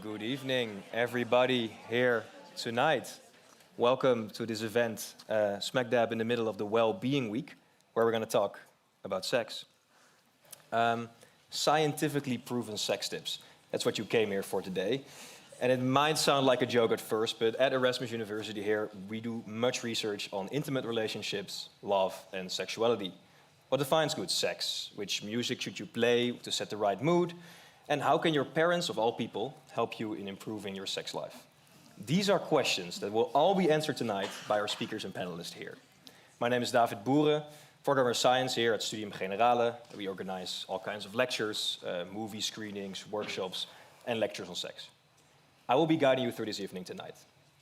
Good evening, everybody here tonight. Welcome to this event, smack dab in the middle of the Well-Being Week, where we're going to talk about sex. Scientifically proven sex tips. That's what you came here for today. And it might sound like a joke at first, but at Erasmus University here, we do much research on intimate relationships, love, and sexuality. What defines good sex? Which music should you play to set the right mood? And how can your parents, of all people, help you in improving your sex life? These are questions that will all be answered tonight by our speakers and panelists here. My name is David, Furthermore Science here at Studium Generale. We organize all kinds of lectures, movie screenings, workshops, and lectures on sex. I will be guiding you through this evening tonight.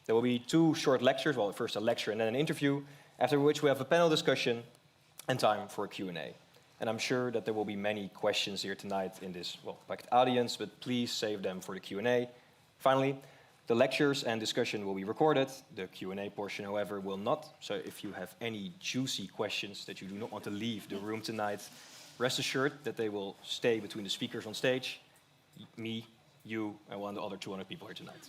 There will be 2 short lectures, well, first a lecture and then an interview, after which we have a panel discussion and time for a Q&A. And I'm sure that there will be many questions here tonight in this, packed audience, but please save them for the Q&A. Finally, the lectures and discussion will be recorded. The Q&A portion, however, will not. So if you have any juicy questions that you do not want to leave the room tonight, rest assured that they will stay between the speakers on stage, me, you, and one of the other 200 people here tonight.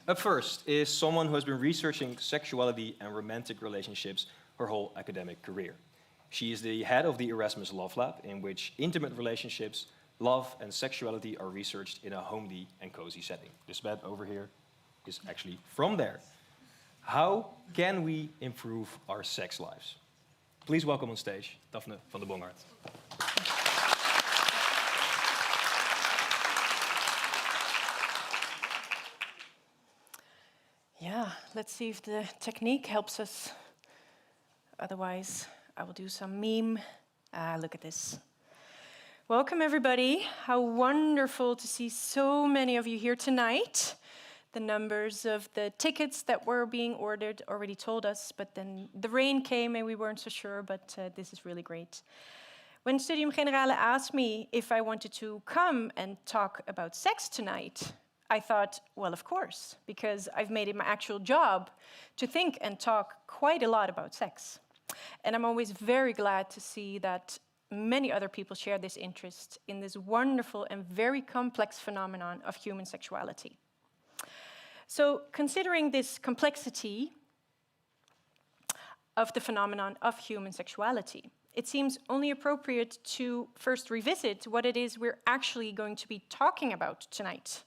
Up first is someone who has been researching sexuality and romantic relationships her whole academic career. She is the head of the Erasmus Love Lab, in which intimate relationships, love, and sexuality are researched in a homely and cozy setting. This bed over here is actually from there. How can we improve our sex lives? Please welcome on stage Daphne van Bongardt. Yeah, let's see if the technique helps us. Otherwise, I will do some meme. Look at this. Welcome, everybody. How wonderful to see so many of you here tonight. The numbers of the tickets that were being ordered already told us, but then the rain came and we weren't so sure, but this is really great. When Studium Generale asked me if I wanted to come and talk about sex tonight, I thought, well, of course, because I've made it my actual job to think and talk quite a lot about sex. And I'm always very glad to see that many other people share this interest in this wonderful and very complex phenomenon of human sexuality. So, considering this complexity of the phenomenon of human sexuality, it seems only appropriate to first revisit what it is we're actually going to be talking about tonight.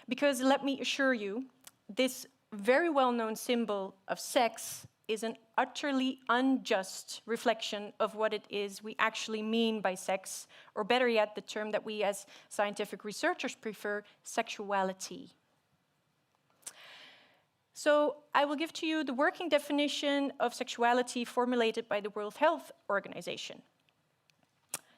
Because let me assure you, this very well-known symbol of sex is an utterly unjust reflection of what it is we actually mean by sex, or better yet, the term that we as scientific researchers prefer, sexuality. So I will give to you the working definition of sexuality formulated by the World Health Organization.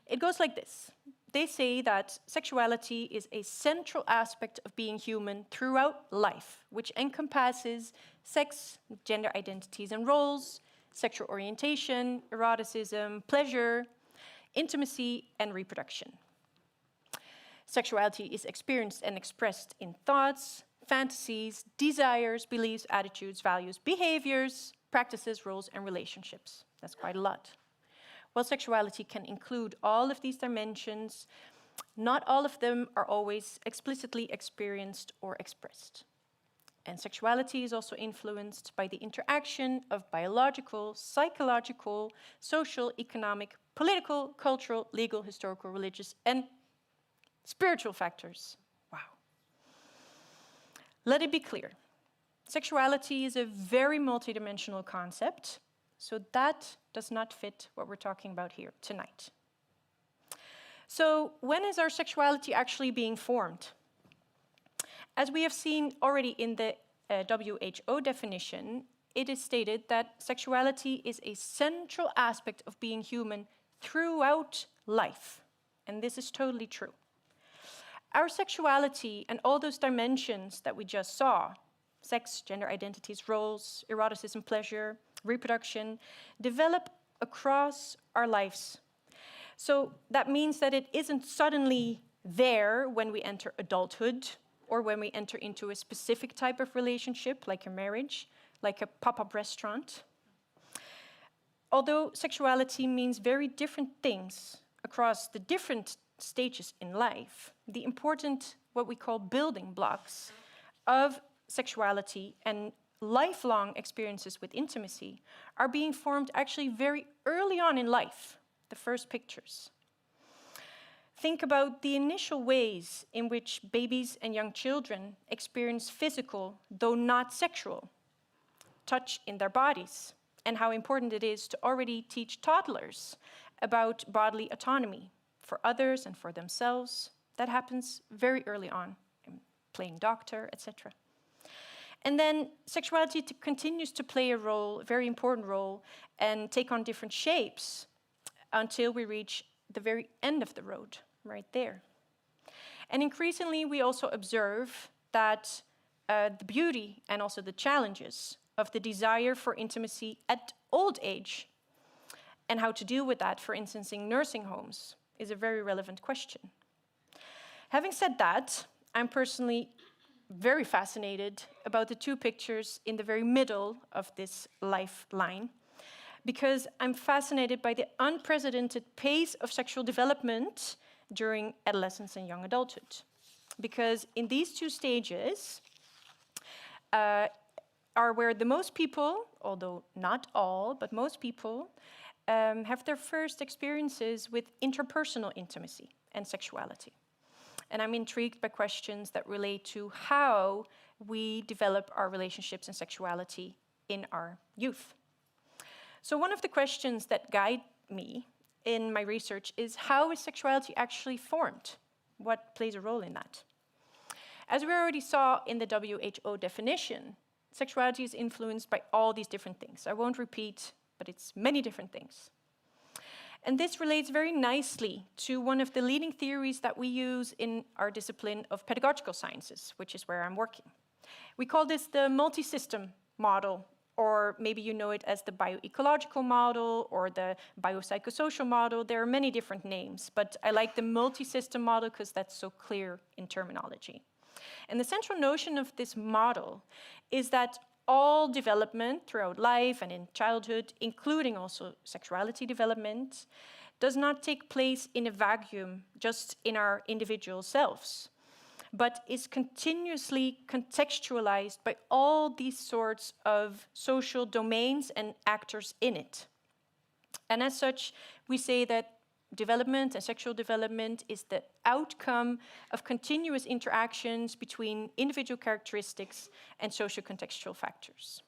It goes like this. They say that sexuality is a central aspect of being human throughout life, which encompasses sex, gender identities and roles, sexual orientation, eroticism, pleasure, intimacy, and reproduction. Sexuality is experienced and expressed in thoughts, fantasies, desires, beliefs, attitudes, values, behaviors, practices, roles, and relationships. That's quite a lot. While sexuality can include all of these dimensions, not all of them are always explicitly experienced or expressed. And sexuality is also influenced by the interaction of biological, psychological, social, economic, political, cultural, legal, historical, religious, and spiritual factors. Wow. Let it be clear. Sexuality is a very multidimensional concept, so that does not fit what we're talking about here tonight. So when is our sexuality actually being formed? As we have seen already in the WHO definition, it is stated that sexuality is a central aspect of being human throughout life. And this is totally true. Our sexuality and all those dimensions that we just saw, sex, gender identities, roles, eroticism, pleasure, reproduction, develop across our lives. So that means that it isn't suddenly there when we enter adulthood or when we enter into a specific type of relationship, like a marriage, like a pop-up restaurant. Although sexuality means very different things across the different stages in life, the important what we call building blocks of sexuality and lifelong experiences with intimacy are being formed actually very early on in life, the first pictures. Think about the initial ways in which babies and young children experience physical, though not sexual, touch in their bodies, and how important it is to already teach toddlers about bodily autonomy for others and for themselves. That happens very early on, in playing doctor, etc. And then sexuality continues to play a role, a very important role, and take on different shapes until we reach the very end of the road, right there. And increasingly, we also observe that the beauty and also the challenges of the desire for intimacy at old age and how to deal with that, for instance, in nursing homes, is a very relevant question. Having said that, I'm personally very fascinated about the two pictures in the very middle of this lifeline, because I'm fascinated by the unprecedented pace of sexual development during adolescence and young adulthood. Because in these two stages are where the most people, although not all, but most people, have their first experiences with interpersonal intimacy and sexuality. And I'm intrigued by questions that relate to how we develop our relationships and sexuality in our youth. So one of the questions that guide me in my research is, how is sexuality actually formed? What plays a role in that? As we already saw in the WHO definition, sexuality is influenced by all these different things. I won't repeat, but it's many different things. And this relates very nicely to one of the leading theories that we use in our discipline of pedagogical sciences, which is where I'm working. We call this the multi-system model, or maybe you know it as the bioecological model or the biopsychosocial model. There are many different names, but I like the multi-system model because that's so clear in terminology. And the central notion of this model is that all development throughout life and in childhood, including also sexuality development, does not take place in a vacuum, just in our individual selves, but is continuously contextualized by all these sorts of social domains and actors in it. And as such, we say that development and sexual development is the outcome of continuous interactions between individual characteristics and socio-contextual factors.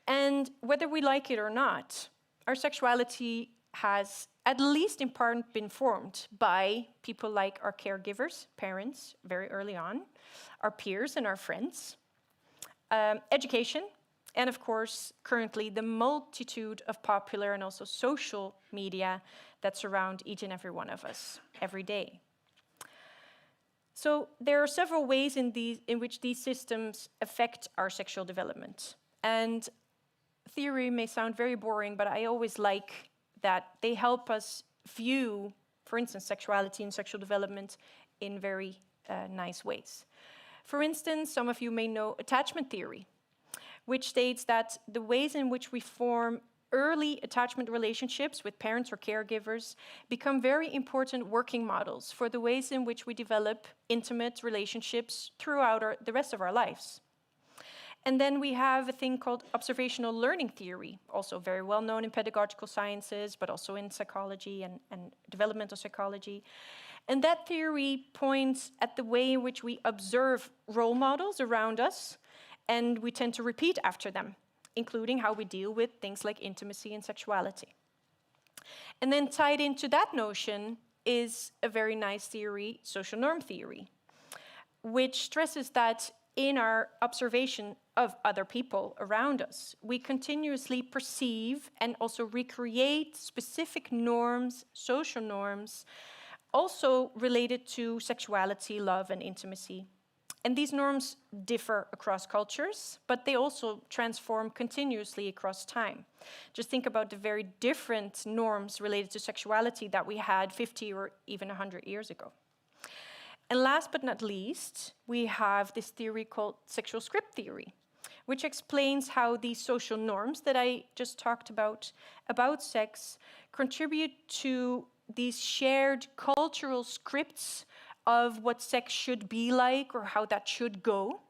And whether we like it or not, our sexuality has, at least in part, been formed by people like our caregivers, parents, very early on, our peers and our friends, education, and of course, currently, the multitude of popular and also social media that surround each and every one of us every day. So there are several ways in which these systems affect our sexual development. And theory may sound very boring, but I always like that they help us view, for instance, sexuality and sexual development in very nice ways. For instance, some of you may know attachment theory, which states that the ways in which we form early attachment relationships with parents or caregivers become very important working models for the ways in which we develop intimate relationships throughout the rest of our lives. And then we have a thing called observational learning theory, also very well known in pedagogical sciences, but also in psychology and developmental psychology. And that theory points at the way in which we observe role models around us, and we tend to repeat after them, including how we deal with things like intimacy and sexuality. And then tied into that notion is a very nice theory, social norm theory, which stresses that in our observation of other people around us, we continuously perceive and also recreate specific norms, social norms, also related to sexuality, love, and intimacy. And these norms differ across cultures, but they also transform continuously across time. Just think about the very different norms related to sexuality that we had 50 or even 100 years ago. And last but not least, we have this theory called sexual script theory, which explains how these social norms that I just talked about sex contribute to these shared cultural scripts of what sex should be like or how that should go.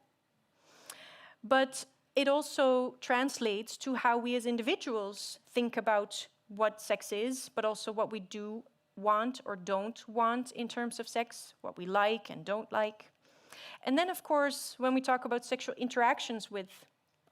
But it also translates to how we as individuals think about what sex is, but also what we do want or don't want in terms of sex, what we like and don't like. And then, of course, when we talk about sexual interactions with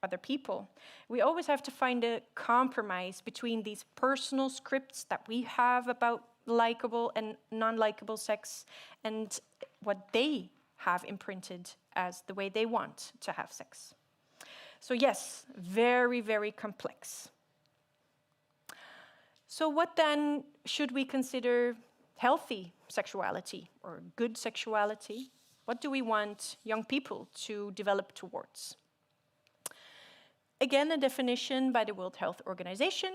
other people, we always have to find a compromise between these personal scripts that we have about likable and non-likable sex and what they have imprinted as the way they want to have sex. So yes, very, very complex. So what then should we consider healthy sexuality or good sexuality? What do we want young people to develop towards? Again, a definition by the World Health Organization,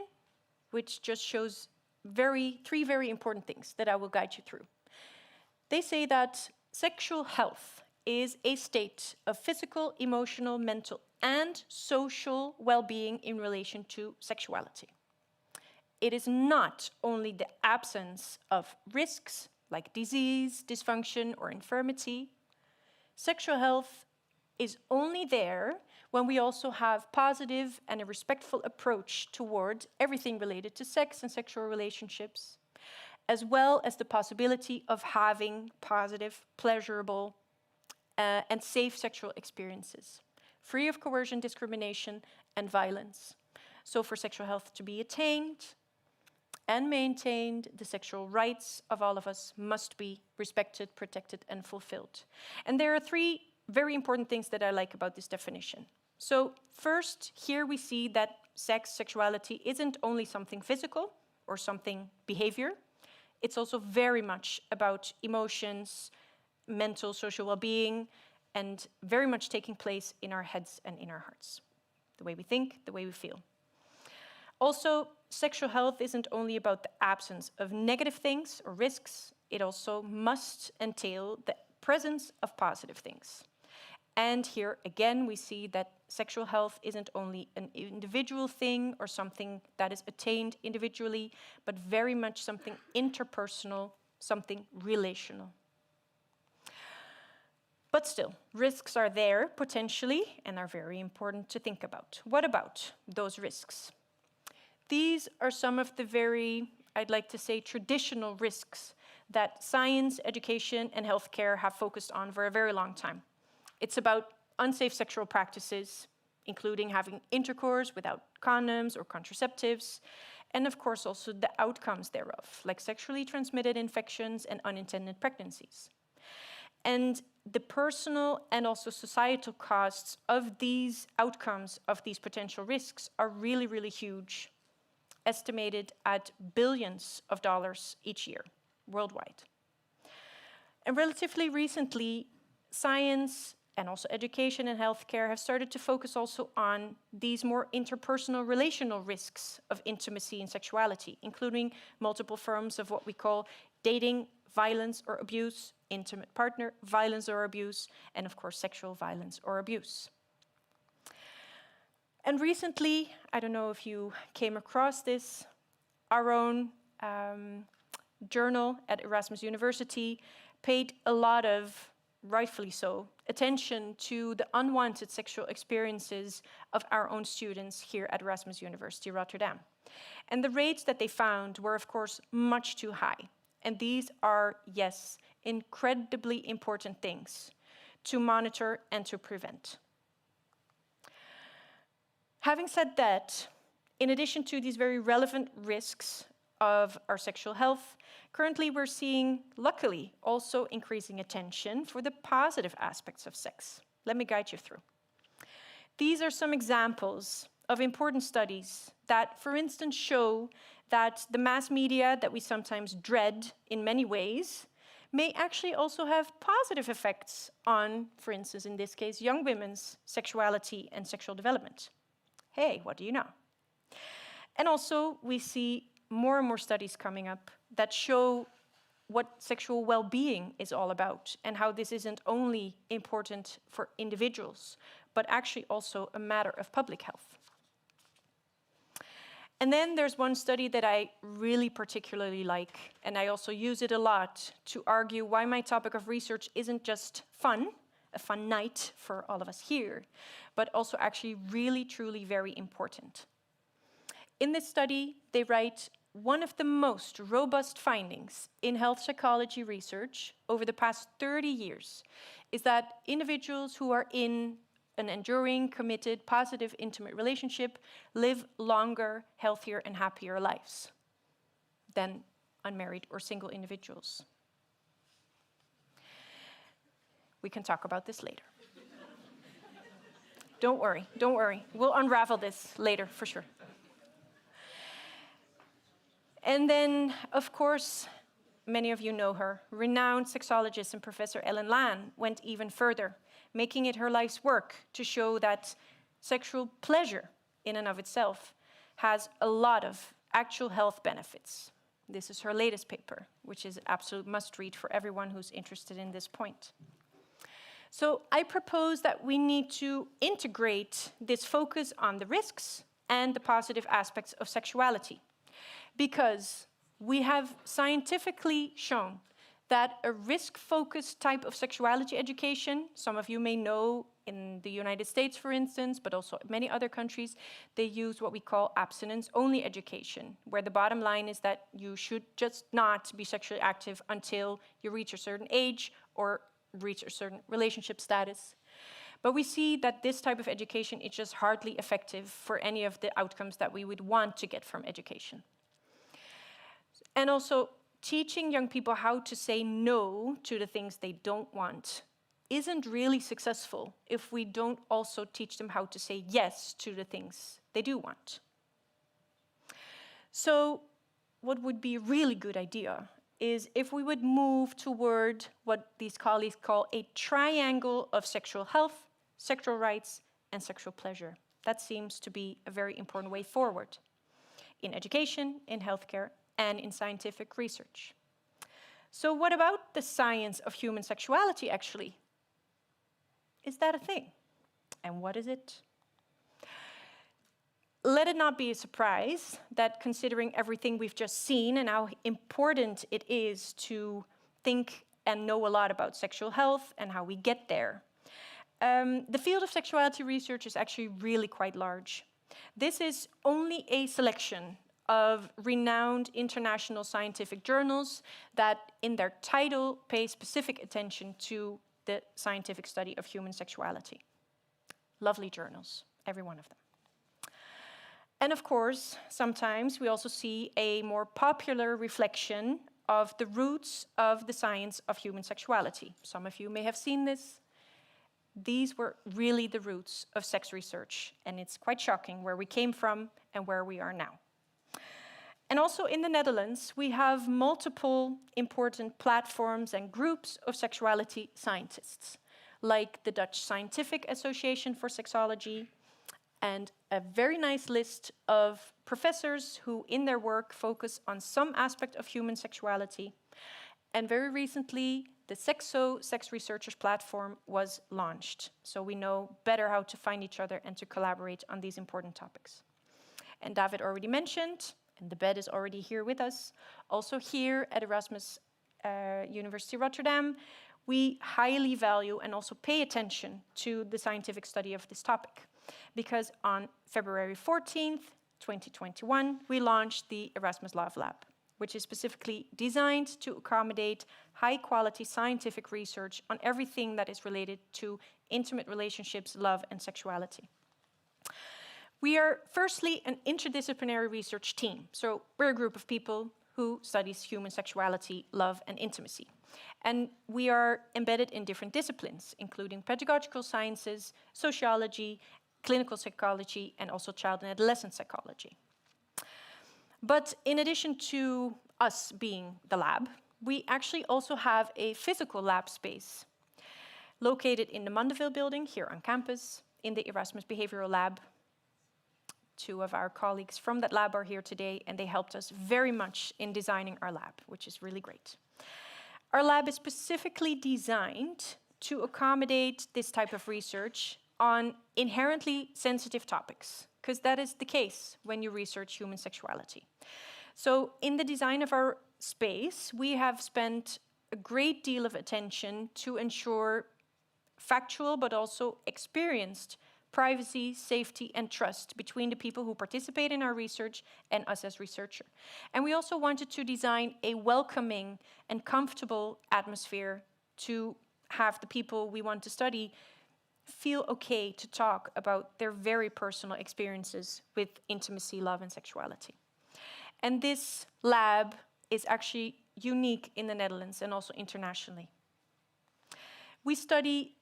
which just shows three very important things that I will guide you through. They say that sexual health is a state of physical, emotional, mental, and social well-being in relation to sexuality. It is not only the absence of risks like disease, dysfunction, or infirmity. Sexual health is only there when we also have positive and a respectful approach toward everything related to sex and sexual relationships, as well as the possibility of having positive, pleasurable, and safe sexual experiences, free of coercion, discrimination, and violence. So for sexual health to be attained and maintained, the sexual rights of all of us must be respected, protected, and fulfilled. And there are three very important things that I like about this definition. So first, here we see that sexuality isn't only something physical or something behavior. It's also very much about emotions, mental, social well-being, and very much taking place in our heads and in our hearts. The way we think, the way we feel. Also, sexual health isn't only about the absence of negative things or risks, it also must entail the presence of positive things. And here, again, we see that sexual health isn't only an individual thing or something that is attained individually, but very much something interpersonal, something relational. But still, risks are there, potentially, and are very important to think about. What about those risks? These are some of the very, I'd like to say, traditional risks that science, education, and healthcare have focused on for a very long time. It's about unsafe sexual practices, including having intercourse without condoms or contraceptives, and of course also the outcomes thereof, like sexually transmitted infections and unintended pregnancies. And the personal and also societal costs of these outcomes, of these potential risks, are really, really huge, estimated at billions of dollars each year, worldwide. And relatively recently, science and also education and healthcare have started to focus also on these more interpersonal relational risks of intimacy and sexuality, including multiple forms of what we call dating, violence or abuse, intimate partner violence or abuse, and of course sexual violence or abuse. And recently, I don't know if you came across this, our own journal at Erasmus University paid a lot of, rightfully so, attention to the unwanted sexual experiences of our own students here at Erasmus University, Rotterdam. And the rates that they found were, of course, much too high. And these are, yes, incredibly important things to monitor and to prevent. Having said that, in addition to these very relevant risks of our sexual health, currently we're seeing, luckily, also increasing attention for the positive aspects of sex. Let me guide you through. These are some examples of important studies that, for instance, show that the mass media that we sometimes dread in many ways may actually also have positive effects on, for instance, in this case, young women's sexuality and sexual development. Hey, what do you know? And also, we see more and more studies coming up that show what sexual well-being is all about and how this isn't only important for individuals, but actually also a matter of public health. And then there's one study that I really particularly like, and I also use it a lot to argue why my topic of research isn't just fun, a fun night for all of us here, but also actually really, truly very important. In this study, they write, one of the most robust findings in health psychology research over the past 30 years is that individuals who are in an enduring, committed, positive, intimate relationship live longer, healthier, and happier lives than unmarried or single individuals. We can talk about this later. Don't worry, don't worry. We'll unravel this later for sure. And then, of course, many of you know her, renowned sexologist and Professor Ellen Laan went even further, making it her life's work to show that sexual pleasure in and of itself has a lot of actual health benefits. This is her latest paper, which is an absolute must-read for everyone who's interested in this point. So I propose that we need to integrate this focus on the risks and the positive aspects of sexuality, because we have scientifically shown that a risk-focused type of sexuality education, some of you may know in the United States, for instance, but also many other countries, they use what we call abstinence-only education, where the bottom line is that you should just not be sexually active until you reach a certain age or reach a certain relationship status. But we see that this type of education is just hardly effective for any of the outcomes that we would want to get from education. And also, teaching young people how to say no to the things they don't want isn't really successful if we don't also teach them how to say yes to the things they do want. So what would be a really good idea is if we would move toward what these colleagues call a triangle of sexual health, sexual rights, and sexual pleasure. That seems to be a very important way forward in education, in healthcare, and in scientific research. So what about the science of human sexuality, actually? Is that a thing? And what is it? Let it not be a surprise that, considering everything we've just seen and how important it is to think and know a lot about sexual health and how we get there, the field of sexuality research is actually really quite large. This is only a selection of renowned international scientific journals that, in their title, pay specific attention to the scientific study of human sexuality. Lovely journals, every one of them. And of course, sometimes we also see a more popular reflection of the roots of the science of human sexuality. Some of you may have seen this. These were really the roots of sex research, and it's quite shocking where we came from and where we are now. And also in the Netherlands, we have multiple important platforms and groups of sexuality scientists, like the Dutch Scientific Association for Sexology, and a very nice list of professors who, in their work, focus on some aspect of human sexuality. And very recently, the SEXO, Sex Researchers Platform, was launched. So we know better how to find each other and to collaborate on these important topics. And David already mentioned, and the bed is already here with us, also here at Erasmus University Rotterdam, we highly value and also pay attention to the scientific study of this topic. Because on February 14th, 2021, we launched the Erasmus Love Lab, which is specifically designed to accommodate high-quality scientific research on everything that is related to intimate relationships, love, and sexuality. We are firstly an interdisciplinary research team. So we're a group of people who studies human sexuality, love, and intimacy. And we are embedded in different disciplines, including pedagogical sciences, sociology, clinical psychology, and also child and adolescent psychology. But in addition to us being the lab, we actually also have a physical lab space located in the Mandeville building here on campus in the Erasmus Behavioral Lab. Two of our colleagues from that lab are here today, and they helped us very much in designing our lab, which is really great. Our lab is specifically designed to accommodate this type of research on inherently sensitive topics, because that is the case when you research human sexuality. So in the design of our space, we have spent a great deal of attention to ensure factual but also experienced privacy, safety, and trust between the people who participate in our research and us as researchers. And we also wanted to design a welcoming and comfortable atmosphere to have the people we want to study feel okay to talk about their very personal experiences with intimacy, love, and sexuality. And this lab is actually unique in the Netherlands and also internationally. We study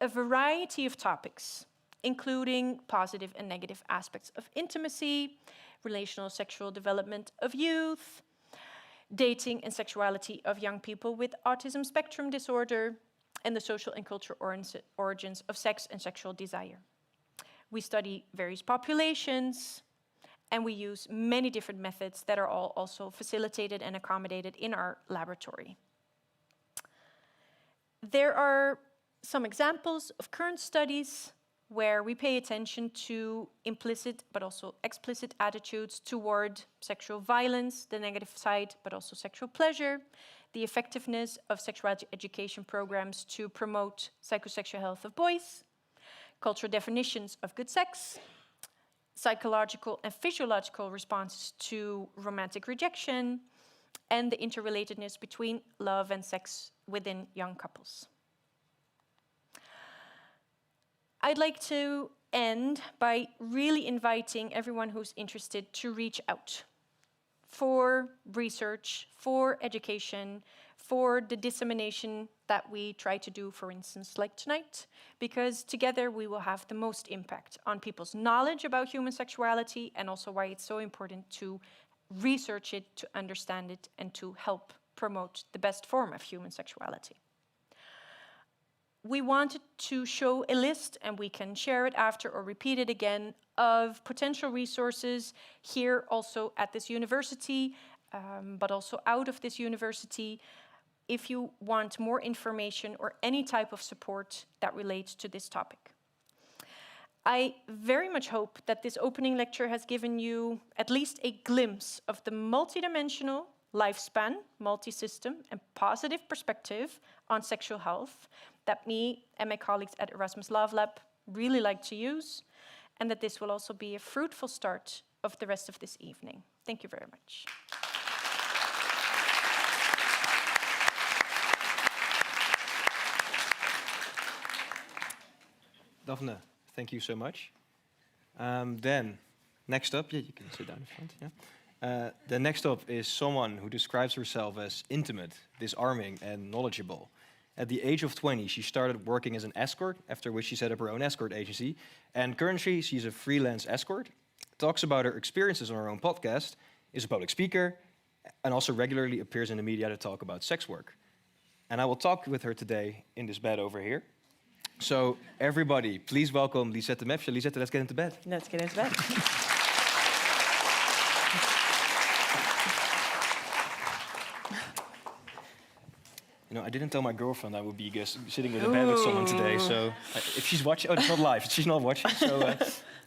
a variety of topics, including positive and negative aspects of intimacy, relational sexual development of youth, dating and sexuality of young people with autism spectrum disorder, and the social and cultural origins of sex and sexual desire. We study various populations, and we use many different methods that are all also facilitated and accommodated in our laboratory. There are some examples of current studies where we pay attention to implicit but also explicit attitudes toward sexual violence, the negative side, but also sexual pleasure, the effectiveness of sexuality education programs to promote psychosexual health of boys, cultural definitions of good sex, psychological and physiological responses to romantic rejection, and the interrelatedness between love and sex within young couples. I'd like to end by really inviting everyone who's interested to reach out for research, for education, for the dissemination that we try to do, for instance, like tonight, because together we will have the most impact on people's knowledge about human sexuality and also why it's so important to research it, to understand it, and to help promote the best form of human sexuality. We wanted to show a list, and we can share it after or repeat it again, of potential resources here also at this university, but also out of this university, if you want more information or any type of support that relates to this topic. I very much hope that this opening lecture has given you at least a glimpse of the multidimensional lifespan, multi-system, and positive perspective on sexual health that me and my colleagues at Erasmus Love Lab really like to use, and that this will also be a fruitful start of the rest of this evening. Thank you very much. Daphne, thank you so much. Then, next up, yeah, you can sit down in front. Yeah. The next up is someone who describes herself as intimate, disarming, and knowledgeable. At the age of 20, she started working as an escort, after which she set up her own escort agency. And currently, she's a freelance escort, talks about her experiences on her own podcast, is a public speaker, and also regularly appears in the media to talk about sex work. And I will talk with her today in this bed over here. So everybody, please welcome Lisette Mepschen. Lisette, let's get into bed. Let's get into bed. You know, I didn't tell my girlfriend I would be sitting in the bed with someone today. So if she's watching, oh, it's not live. She's not watching, so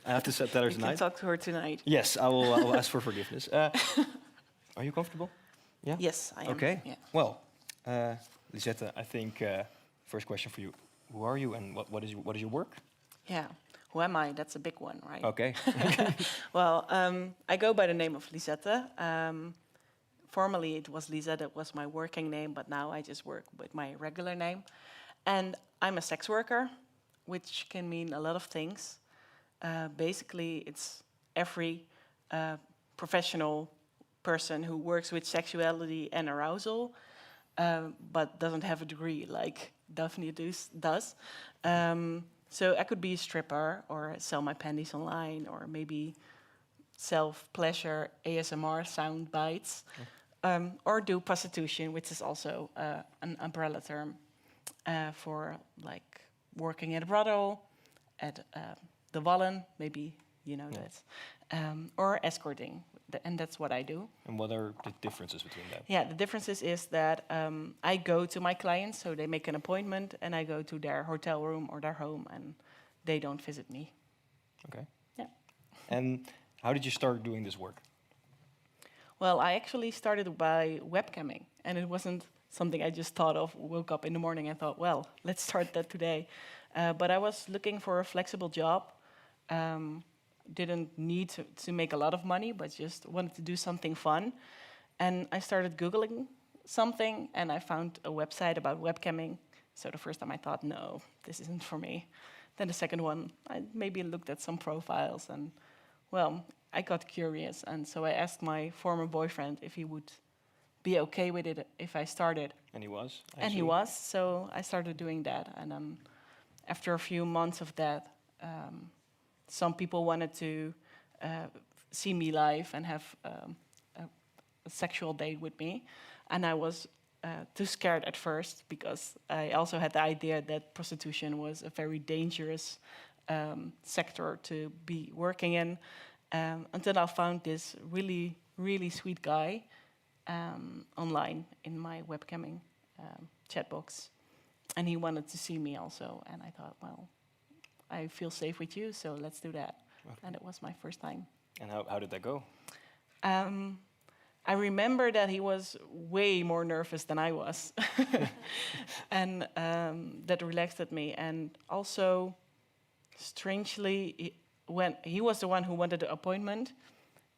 I have to tell her tonight. You can talk to her tonight. Yes, I will ask for forgiveness. Are you comfortable? Yeah. Yes, I am. Okay. Yeah. Well, Lisette, I think first question for you: who are you, and what is your work? Yeah. Who am I? That's a big one, right? Okay. Well, I go by the name of Lisette. Formerly, it was Lisette, it was my working name, but now I just work with my regular name. And I'm a sex worker, which can mean a lot of things. Basically, it's every professional person who works with sexuality and arousal, but doesn't have a degree like Daphne does. So I could be a stripper, or sell my panties online, or maybe self-pleasure ASMR sound bites. Or do prostitution, which is also an umbrella term for like working at a brothel, at the Wallen, maybe you know that, or escorting, and that's what I do. And what are the differences between that? Yeah, the differences is that I go to my clients, so they make an appointment, and I go to their hotel room or their home, and they don't visit me. Okay. Yeah. And how did you start doing this work? Well, I actually started by webcamming, and it wasn't something I just thought of, woke up in the morning and thought, well, let's start that today. But I was looking for a flexible job, didn't need to make a lot of money, but just wanted to do something fun. And I started Googling something, and I found a website about webcamming. So the first time I thought, no, this isn't for me. Then the second one, I maybe looked at some profiles, and well, I got curious, and so I asked my former boyfriend if he would be okay with it if I started. And he was? He was, so I started doing that. And then after a few months of that, some people wanted to see me live and have a sexual date with me. And I was too scared at first, because I also had the idea that prostitution was a very dangerous sector to be working in. Until I found this really, really sweet guy online in my webcamming chat box. And he wanted to see me also. And I thought, well, I feel safe with you, so let's do that. Okay. And it was my first time. And how did that go? I remember that he was way more nervous than I was. And that relaxed me. And also, strangely, when he was the one who wanted the appointment,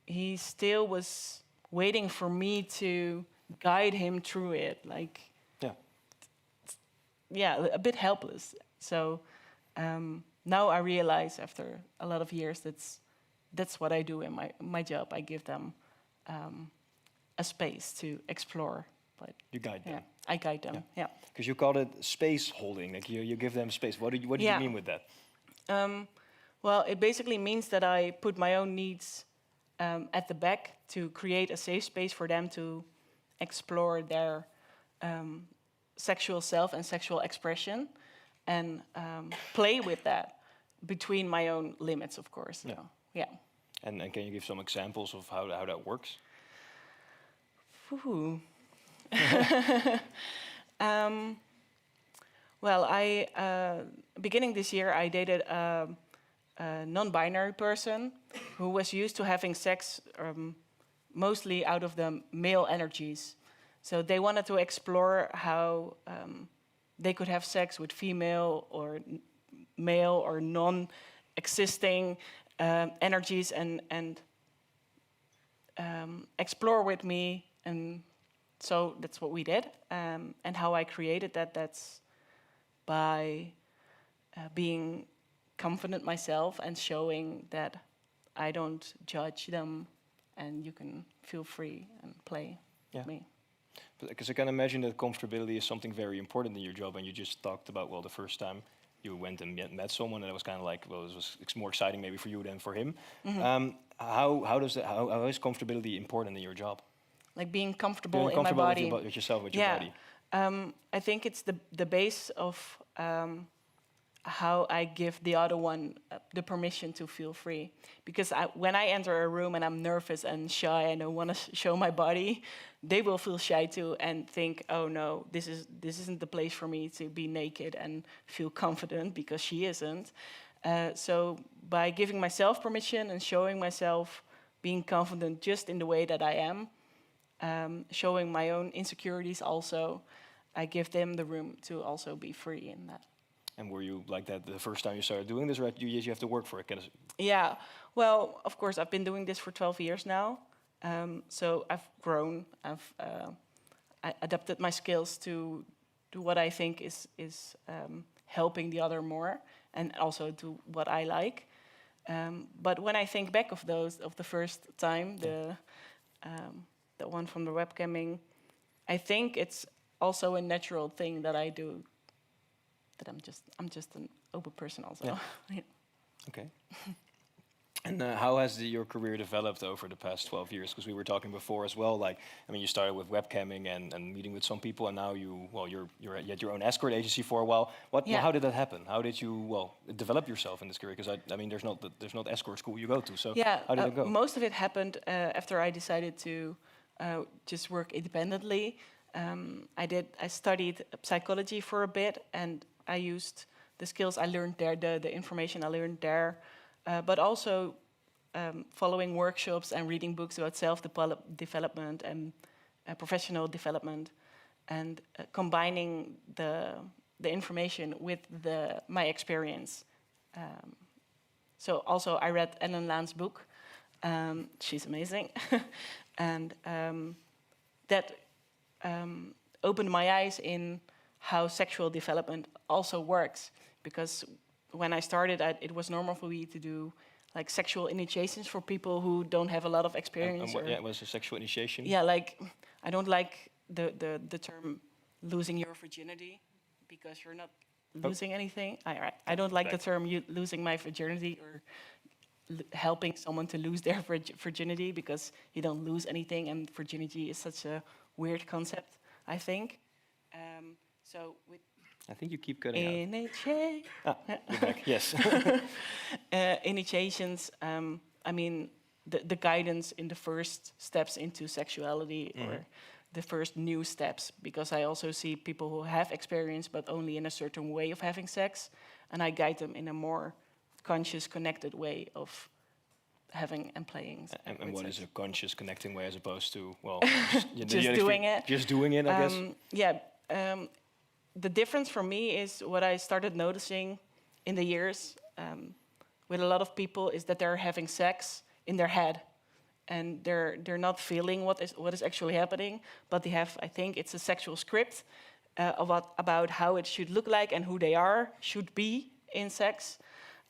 he still was waiting for me to guide him through it, like, a bit helpless. So now I realize, after a lot of years, that's what I do in my job. I give them a space to explore. But you guide them. I guide them. Yeah. Because you called it space holding. Like you give them space. What do you mean with that? Well, it basically means that I put my own needs at the back to create a safe space for them to explore their sexual self and sexual expression, and play with that between my own limits, of course. Yeah. So, yeah. And can you give some examples of how that works? Well, beginning this year, I dated a non-binary person who was used to having sex mostly out of the male energies. So they wanted to explore how they could have sex with female or male or non-existing energies, and explore with me. And so that's what we did. And how I created that's by being confident myself and showing that I don't judge them, and you can feel free and play with me. Because I can imagine that comfortability is something very important in your job, and you just talked about, well, the first time you went and met someone, and it was kind of like, well, it was more exciting maybe for you than for him. Mm-hmm. How is comfortability important in your job? Like being comfortable in my body. With yourself, with your body. I think it's the base of how I give the other one the permission to feel free. Because when I enter a room and I'm nervous and shy and I want to show my body, they will feel shy too and think, oh no, this isn't the place for me to be naked and feel confident, because she isn't. So by giving myself permission and showing myself being confident just in the way that I am, showing my own insecurities also, I give them the room to also be free in that. And were you like that the first time you started doing this, or you have to work for it? Yeah, well, of course, I've been doing this for 12 years now. So I've grown, I adapted my skills to what I think is helping the other more, and also to what I like. But when I think back of the first time, the one from the webcamming, I think it's also a natural thing that I do. That I'm just an open person also. Yeah. Yeah. Okay. And how has your career developed over the past 12 years? Because we were talking before as well. Like, I mean, you started with webcamming and meeting with some people, and now you had your own escort agency for a while. How did that happen? How did you develop yourself in this career? Because I mean, there's not escort school you go to. So how did it go? Most of it happened after I decided to just work independently. I studied psychology for a bit, and I used the skills I learned there, the information I learned there, but also following workshops and reading books about self-development and professional development, and combining the information with my experience. So also I read Ellen Laan's book. She's amazing. And that opened my eyes in how sexual development also works. Because when I started, it was normal for me to do like sexual initiations for people who don't have a lot of experience. And what was a sexual initiation? Yeah, like I don't like the term losing your virginity, because you're not losing anything. I don't like the term losing my virginity, or helping someone to lose their virginity, because you don't lose anything, and virginity is such a weird concept, I think. So with I think you keep cutting out. initiate. You're back. Yes. Initiations, I mean, the guidance in the first steps into sexuality, or the first new steps, because I also see people who have experience but only in a certain way of having sex, and I guide them in a more conscious, connected way of having and playing. And what is a conscious, connecting way as opposed to, well, Just doing it? Just doing it, I guess. Yeah. The difference for me is what I started noticing in the years with a lot of people is that they're having sex in their head, and they're not feeling what is actually happening, but they have, I think it's a sexual script about how it should look like and who they should be in sex,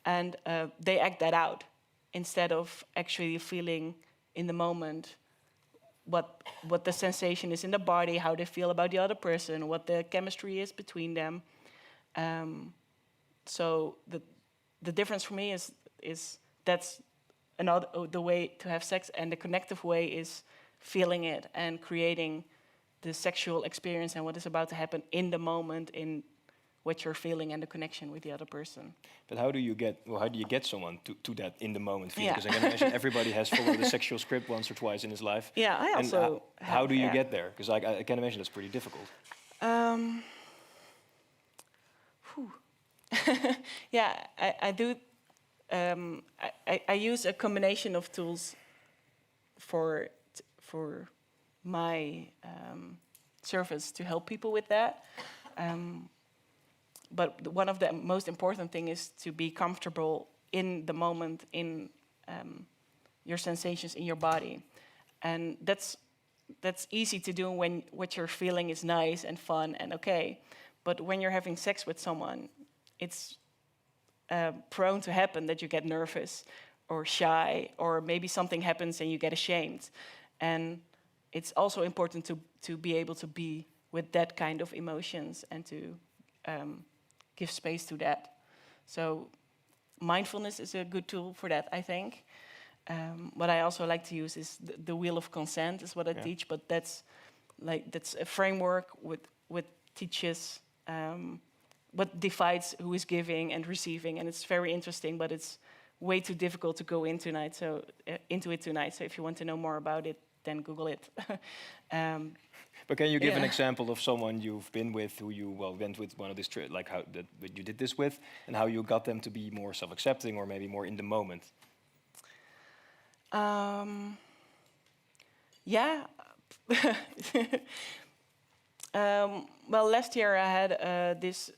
and they act that out instead of actually feeling in the moment what the sensation is in the body, how they feel about the other person, what the chemistry is between them. So the difference for me is that's the way to have sex, and the connective way is feeling it and creating the sexual experience and what is about to happen in the moment, in what you're feeling and the connection with the other person. But how do you get someone to that in the moment feeling? Yeah. Because I can imagine everybody has followed the sexual script once or twice in his life. Yeah, I And, also how do you yeah. get there? Because I can imagine that's pretty difficult. Yeah, I do. I use a combination of tools for my service to help people with that. But one of the most important thing is to be comfortable in the moment, in your sensations in your body, and that's easy to do when what you're feeling is nice and fun and okay. But when you're having sex with someone, it's prone to happen that you get nervous or shy, or maybe something happens and you get ashamed. And it's also important to be able to be with that kind of emotions and to give space to that. So mindfulness is a good tool for that, I think. What I also like to use is the wheel of consent is what I teach, but that's a framework with teaches what divides who is giving and receiving, and it's very interesting, but it's way too difficult to go into it tonight. So if you want to know more about it, then Google it. But can you give an example of someone you've been with, who you went with one of these like how that you did this with, and how you got them to be more self-accepting or maybe more in the moment? Yeah. Well, last year I had this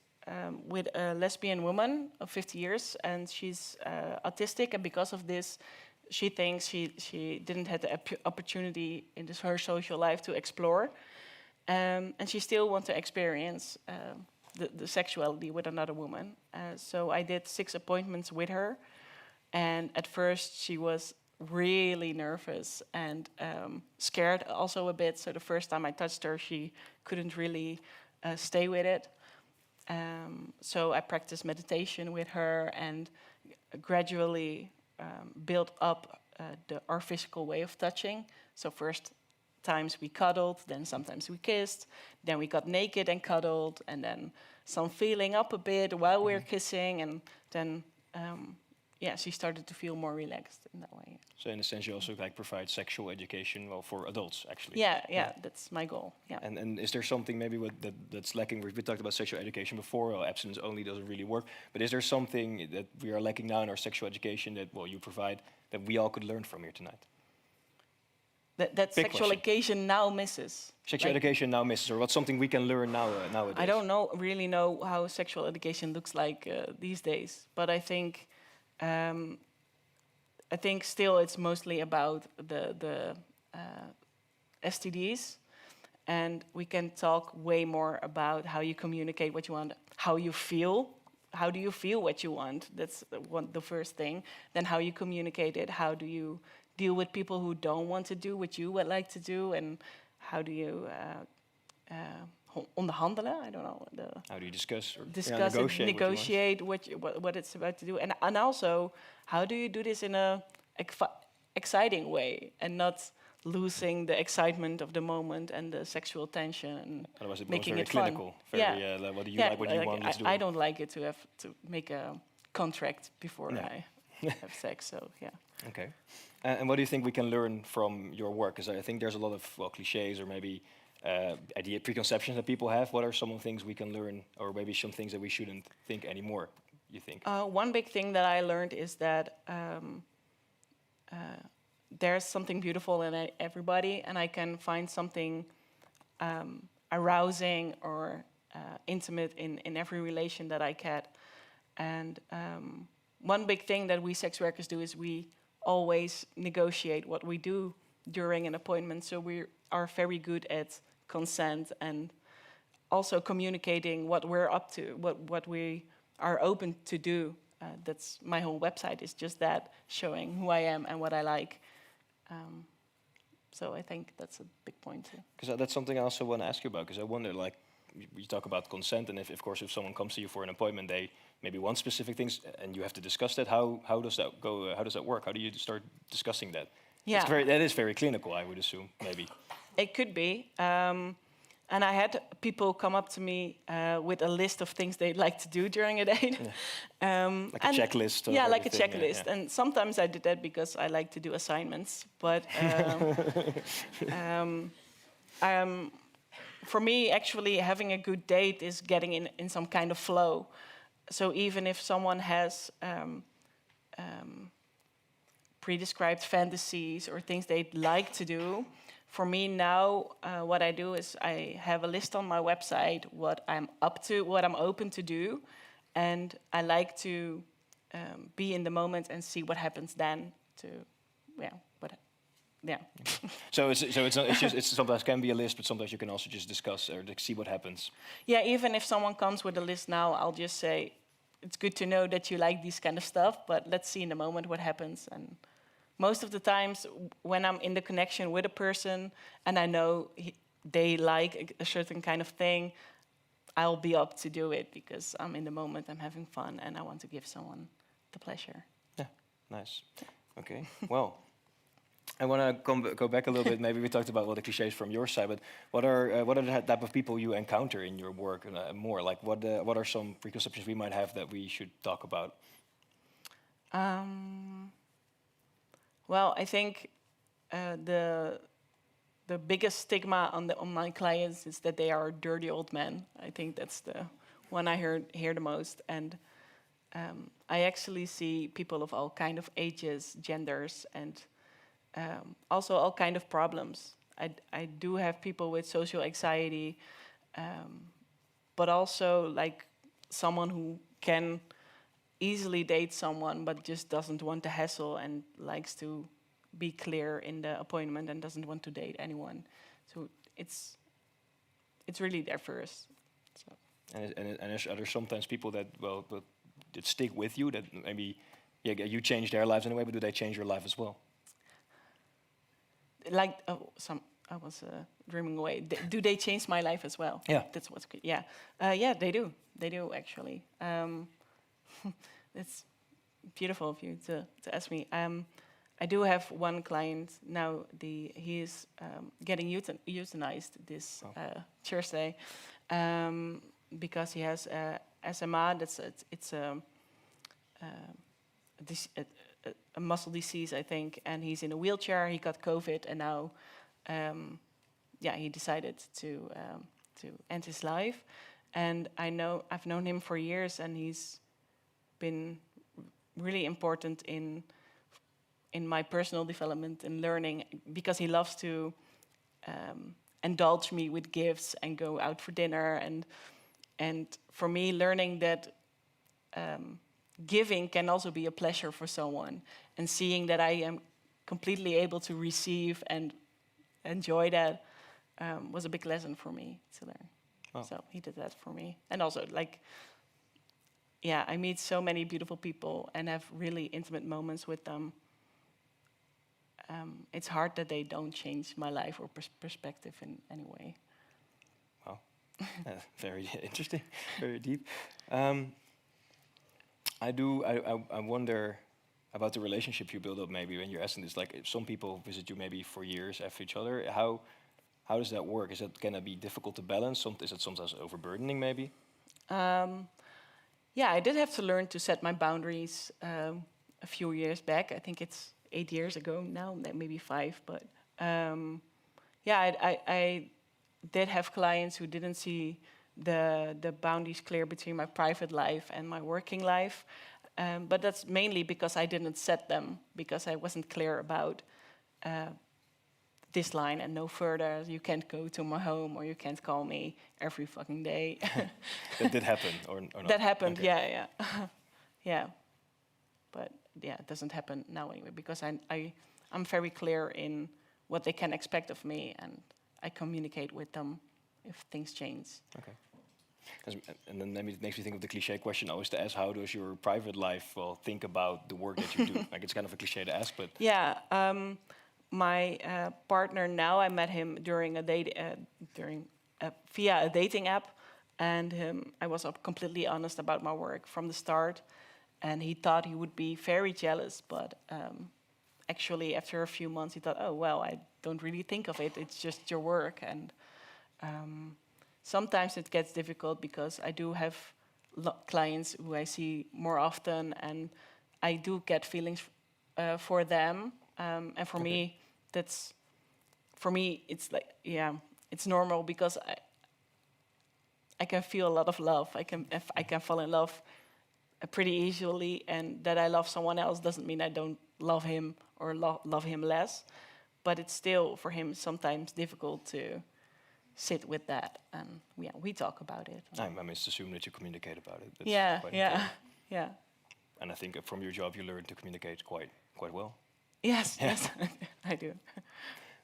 with a lesbian woman of 50 years, and she's autistic, and because of this, she thinks she didn't have the opportunity in her social life to explore, and she still wants to experience the sexuality with another woman. So I did 6 appointments with her, and at first she was really nervous and scared also a bit. So the first time I touched her, she couldn't really stay with it. So I practiced meditation with her and gradually built up our physical way of touching. So first times we cuddled, then sometimes we kissed, then we got naked and cuddled, and then some feeling up a bit while we were kissing, and then yeah, she started to feel more relaxed in that way. So in a sense, you also like provide sexual education, well, for adults actually. Yeah, that's my goal. Yeah. And is there something maybe that's lacking? We talked about sexual education before. Well, abstinence only doesn't really work. But is there something that we are lacking now in our sexual education that, well, you provide that we all could learn from here tonight? That Big sexual question. education now misses. Sexual education now misses, or what's something we can learn now nowadays? I don't really know how sexual education looks like these days, but I think still it's mostly about the STDs, and we can talk way more about how you communicate what you want, how you feel. How do you feel what you want? That's the first thing. Then how you communicate it. How do you deal with people who don't want to do what you would like to do, and how do you onderhandelen? I don't know. How do you discuss or Negotiate what it's about to do, and also how do you do this in a exciting way and not losing the excitement of the moment and the sexual tension and otherwise it making becomes it very fun. clinical. Very, like, what do you like? What do you want? Let's do I it. don't like it to have to make a contract before No. I have sex. So yeah. Okay. And what do you think we can learn from your work? Because I think there's a lot of, well, cliches or maybe preconceptions that people have. What are some of the things we can learn, or maybe some things that we shouldn't think anymore, you think? One big thing that I learned is that there's something beautiful in everybody, and I can find something arousing or intimate in every relation that I get. And one big thing that we sex workers do is we always negotiate what we do during an appointment. So we are very good at consent and also communicating what we're up to, what we are open to do. That's my whole website is just that, showing who I am and what I like. So I think that's a big point too. Because that's something I also want to ask you about. Because I wonder, like, we talk about consent, and if someone comes to you for an appointment, they maybe want specific things, and you have to discuss that. How does that go? How does that work? How do you start discussing that? Yeah, That is very clinical, I would assume, maybe. It could be. And I had people come up to me with a list of things they'd like to do during a date. Like a checklist. Yeah, like a everything, checklist. yeah. And sometimes I did that because I like to do assignments. But for me, actually, having a good date is getting in some kind of flow. So even if someone has pre-described fantasies or things they'd like to do, for me now, what I do is I have a list on my website what I'm up to, what I'm open to do, and I like to be in the moment and see what happens then. So it's sometimes can be a list, but sometimes you can also just discuss or see what happens. Yeah, even if someone comes with a list now, I'll just say, it's good to know that you like this kind of stuff, but let's see in the moment what happens. And most of the times when I'm in the connection with a person and I know they like a certain kind of thing, I'll be up to do it because I'm in the moment, I'm having fun, and I want to give someone the pleasure. Yeah, nice. Okay, well, I want to go back a little bit. Maybe we talked about all the cliches from your side, but what are the type of people you encounter in your work more? Like, what are some preconceptions we might have that we should talk about? Well, I think the biggest stigma on my clients is that they are dirty old men. I think that's the one I hear the most. And I actually see people of all kind of ages, genders, and also all kind of problems. I do have people with social anxiety, but also like someone who can easily date someone but just doesn't want to hassle and likes to be clear in the appointment and doesn't want to date anyone. So it's really there first. So. And are there sometimes people that that stick with you, that maybe you change their lives in a way, but do they change your life as well? Like I was dreaming away. Do they change my life as well? Yeah, that's what's good. Yeah, yeah, they do. They do actually. It's beautiful of you to ask me. I do have one client now. He is getting euthanized this Thursday because he has SMA. It's a a muscle disease, I think, and he's in a wheelchair. He got COVID, and now, he decided to end his life. And I've known him for years, and he's been really important in my personal development and learning, because he loves to indulge me with gifts and go out for dinner, and for me, learning that giving can also be a pleasure for someone, and seeing that I am completely able to receive and enjoy that was a big lesson for me to learn. Oh. So he did that for me. And also, I meet so many beautiful people and have really intimate moments with them. It's hard that they don't change my life or perspective in any way. Wow, very interesting, very deep. I wonder about the relationship you build up maybe when you're asking this. Like, if some people visit you maybe for years after each other, how does that work? Is that gonna be difficult to balance? Is it sometimes overburdening maybe? I did have to learn to set my boundaries a few years back. I think it's 8 years ago now, maybe 5. But I did have clients who didn't see the boundaries clear between my private life and my working life. But that's mainly because I didn't set them, because I wasn't clear about this line and no further. You can't go to my home, or you can't call me every fucking day. That did happen, or not? That happened, okay. yeah. Yeah. But it doesn't happen now anyway, because I'm very clear in what they can expect of me, and I communicate with them if things change. Okay. And then maybe it makes me think of the cliche question always to ask: how does your private life think about the work that you do? Like, it's kind of a cliche to ask, but yeah. My partner now, I met him during via a dating app, and I was completely honest about my work from the start, and he thought he would be very jealous, but actually after a few months he thought, oh well, I don't really think of it, it's just your work. And sometimes it gets difficult because I do have clients who I see more often, and I do get feelings for them, and for me, it's like, it's normal, because I can feel a lot of love. I can fall in love pretty easily, and that I love someone else doesn't mean I don't love him or love him less, but it's still for him sometimes difficult to sit with that, and we talk about it. I must assume that you communicate about it. That's yeah. And I think from your job you learn to communicate quite well. Yes, I do.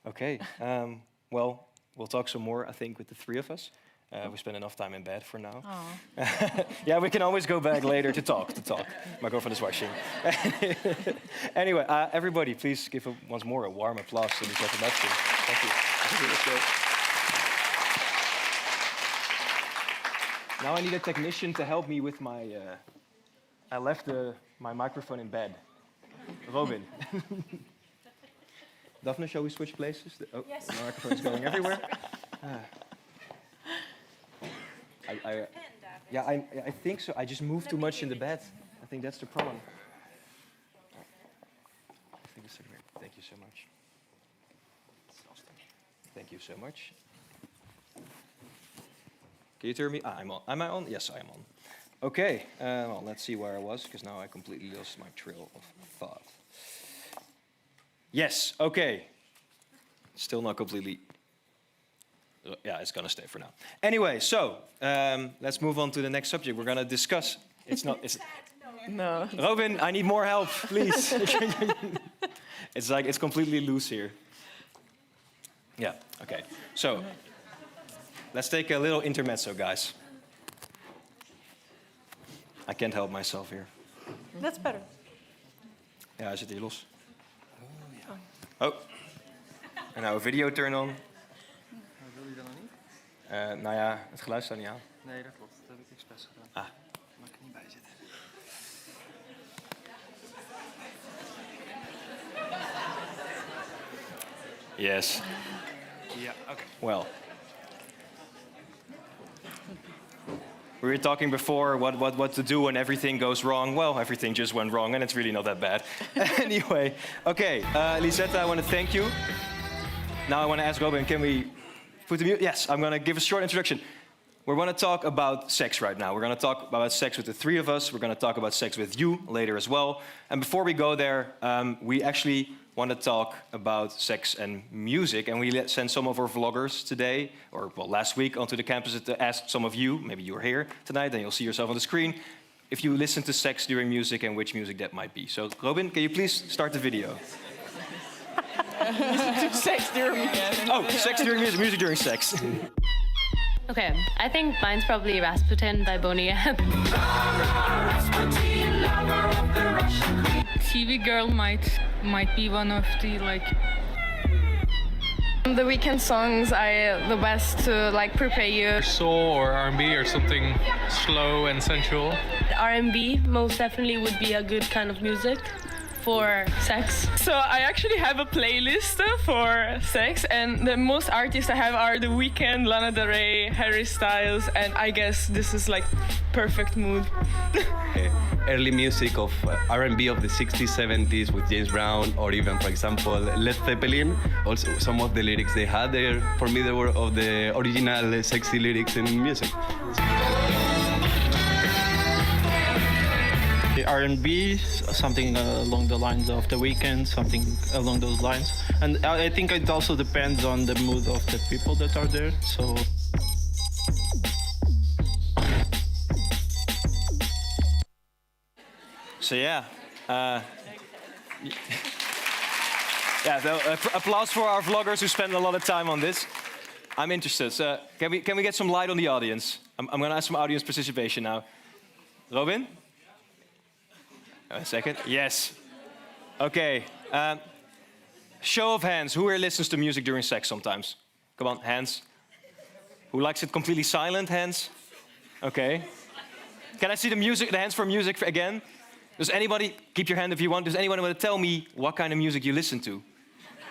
Okay, well, we'll talk some more, I think, with the 3 of us. We spent enough time in bed for now. Yeah, we can always go back later to talk. My girlfriend is watching. Anyway, everybody, please give once more a warm applause to Lisette Mepschen. Thank you. Now I need a technician to help me with my... I left my microphone in bed. Robin. Daphne, shall we switch places? Yes. The microphone is going everywhere. I think so. I just moved too much in the bed. I think that's the problem. I think it's great. Thank you so much. Thank you so much. Can you hear me? I'm on. Am I on? Yes, I am on. Okay. Well, let's see where I was, because now I completely lost my trail of thought. Yes. Okay. Still not completely. Yeah, it's gonna stay for now. Anyway, so let's move on to the next subject. We're gonna discuss. It's not. It's, no. Robin, I need more help, please. It's like it's completely loose here. Yeah. Okay. So let's take a little intermezzo, guys. I can't help myself here. That's better. Ja, hij zit hier los. Oh. En nou, video turn on. Wil je dat nog niet? Nou ja, het geluid staat niet aan. Nee, dat klopt. Dat heb ik expres gedaan. Ah. Mag ik er niet bij zitten. Yes. Ja, oké. Well. We were talking before what to do when everything goes wrong. Well, everything just went wrong, and it's really not that bad. Anyway, okay, Lisette, I want to thank you. Now I want to ask Robin, can we put the music? Yes, I'm going to give a short introduction. We're going to talk about sex right now. We're going to talk about sex with the three of us. We're going to talk about sex with you later as well. And before we go there, we actually want to talk about sex and music. And we sent some of our vloggers today, or well, last week, onto the campus to ask some of you, maybe you were here tonight, then you'll see yourself on the screen, if you listen to sex during music and which music that might be. So, Robin, can you please start the video? Sex during music. Oh, sex during music, music during sex. Okay, I think mine's probably Rasputin by Bongardt. TV Girl might be one of the The weekend songs are the best to prepare you. Soul or R&B or something slow and sensual. R&B most definitely would be a good kind of music for sex. So I actually have a playlist for sex, and the most artists I have are The Weeknd, Lana Del Rey, Harry Styles, and I guess this is perfect mood. Early music of R&B of the 60s, 70s with James Brown, or even, for example, Led Zeppelin. Also, some of the lyrics they had there, for me, they were of the original sexy lyrics in music. R&B, something along the lines of The Weeknd, something along those lines. And I think it also depends on the mood of the people that are there. So yeah. Applause for our vloggers who spend a lot of time on this. I'm interested. So can we get some light on the audience? I'm going to ask some audience participation now. Robin? A second. Yes. Okay. Show of hands. Who here listens to music during sex sometimes? Come on, hands. Who likes it completely silent? Hands. Okay. Can I see the hands for music again? Does anybody, keep your hand if you want, does anyone want to tell me what kind of music you listen to?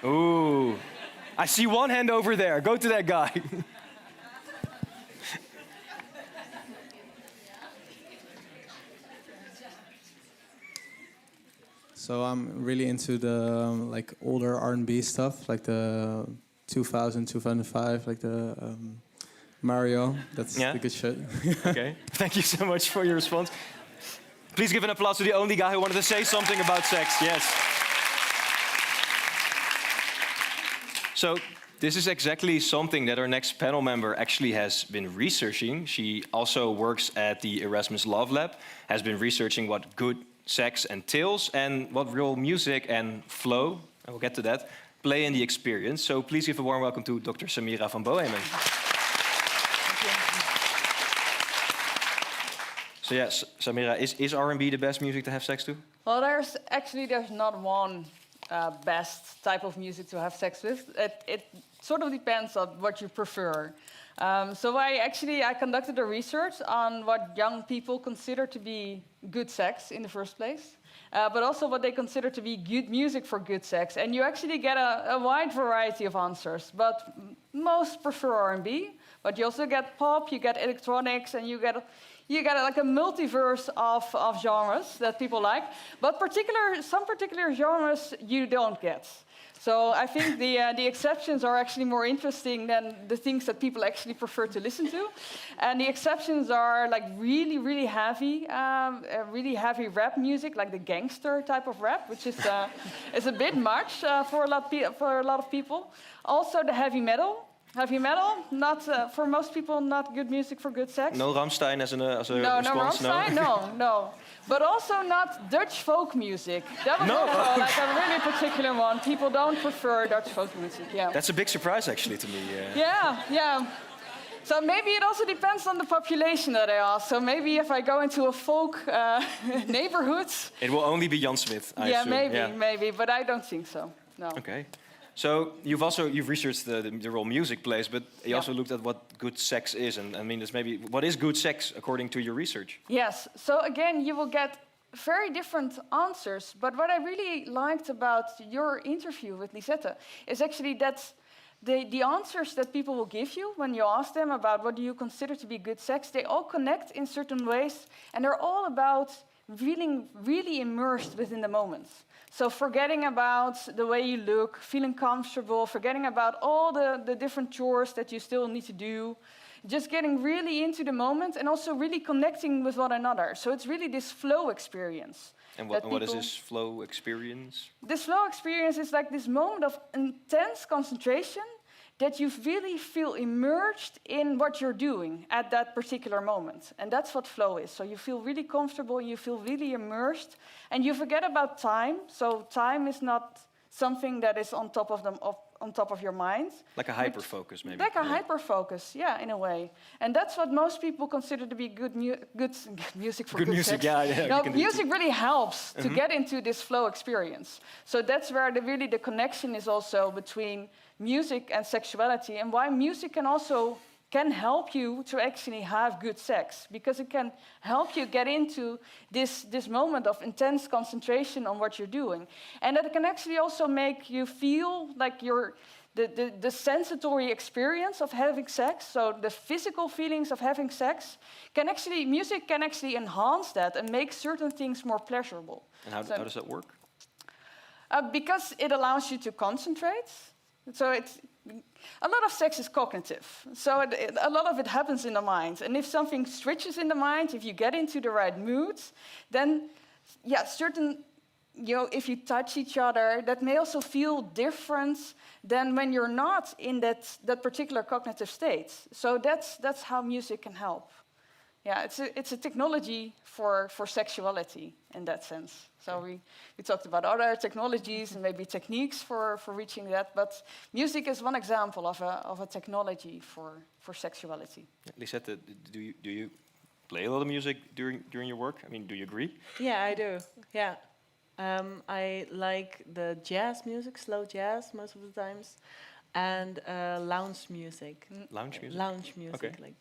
Ooh. I see one hand over there. Go to that guy. So I'm really into the older R&B stuff, like the 2000, 2005, like the Mario. That's the good shit. Okay. Thank you so much for your response. Please give an applause to the only guy who wanted to say something about sex. Yes. So this is exactly something that our next panel member actually has been researching. She also works at the Erasmus Love Lab, has been researching what good sex entails and what real music and flow, and we'll get to that, play in the experience. So please give a warm welcome to Dr. Samira van Bohemen. So yes, Samira, is R&B the best music to have sex to? Well, there's not one best type of music to have sex with. It sort of depends on what you prefer. So I conducted a research on what young people consider to be good sex in the first place, but also what they consider to be good music for good sex. And you actually get a wide variety of answers, but most prefer R&B, but you also get pop, you get electronics, and you get a multiverse of genres that people like, but some particular genres you don't get. So I think the exceptions are actually more interesting than the things that people actually prefer to listen to. And the exceptions are really, really heavy rap music, like the gangster type of rap, which is a bit much for a lot of people. Also the heavy metal. Heavy metal, not for most people, not good music for good sex. No Rammstein as a response? No Rammstein, no. But also not Dutch folk music. That was also a really particular one. People don't prefer Dutch folk music, yeah. That's a big surprise, actually, to me. Yeah. So maybe it also depends on the population that I ask. So maybe if I go into a folk neighborhood... It will only be Jan Smith, I assume. Maybe, but I don't think so, no. Okay. So you've researched the role music plays, but you also looked at what good sex is, and I mean, what is good sex according to your research? Yes. So again, you will get very different answers. But what I really liked about your interview with Lisette is actually that the answers that people will give you when you ask them about what do you consider to be good sex, they all connect in certain ways, and they're all about feeling really immersed within the moment. So forgetting about the way you look, feeling comfortable, forgetting about all the different chores that you still need to do, just getting really into the moment and also really connecting with one another. So it's really this flow experience. And what is this flow experience? This flow experience is like this moment of intense concentration that you really feel immersed in what you're doing at that particular moment. And that's what flow is. So you feel really comfortable, you feel really immersed, and you forget about time. So time is not something that is on top of your mind. Like a hyper-focus, maybe. Like a hyper-focus, yeah, in a way. And that's what most people consider to be good music for good music, sex. yeah. No, music really helps to get into this flow experience. So that's where the connection is also between music and sexuality, and why music can help you to actually have good sex, because it can help you get into this moment of intense concentration on what you're doing. And that can actually also make you feel like the sensory experience of having sex, so the physical feelings of having sex, music can actually enhance that and make certain things more pleasurable. And how does that work? Because it allows you to concentrate. So a lot of sex is cognitive. So a lot of it happens in the mind. And if something switches in the mind, if you get into the right mood, then if you touch each other, that may also feel different than when you're not in that particular cognitive state. So that's how music can help. Yeah, it's a technology for sexuality in that sense. So we talked about other technologies and maybe techniques for reaching that, but music is one example of a technology for sexuality. Lisette, do you play a lot of music during your work? I mean, do you agree? Yeah, I do. Yeah, I like the jazz music, slow jazz most of the times, and lounge music. Lounge music. Lounge music, okay. like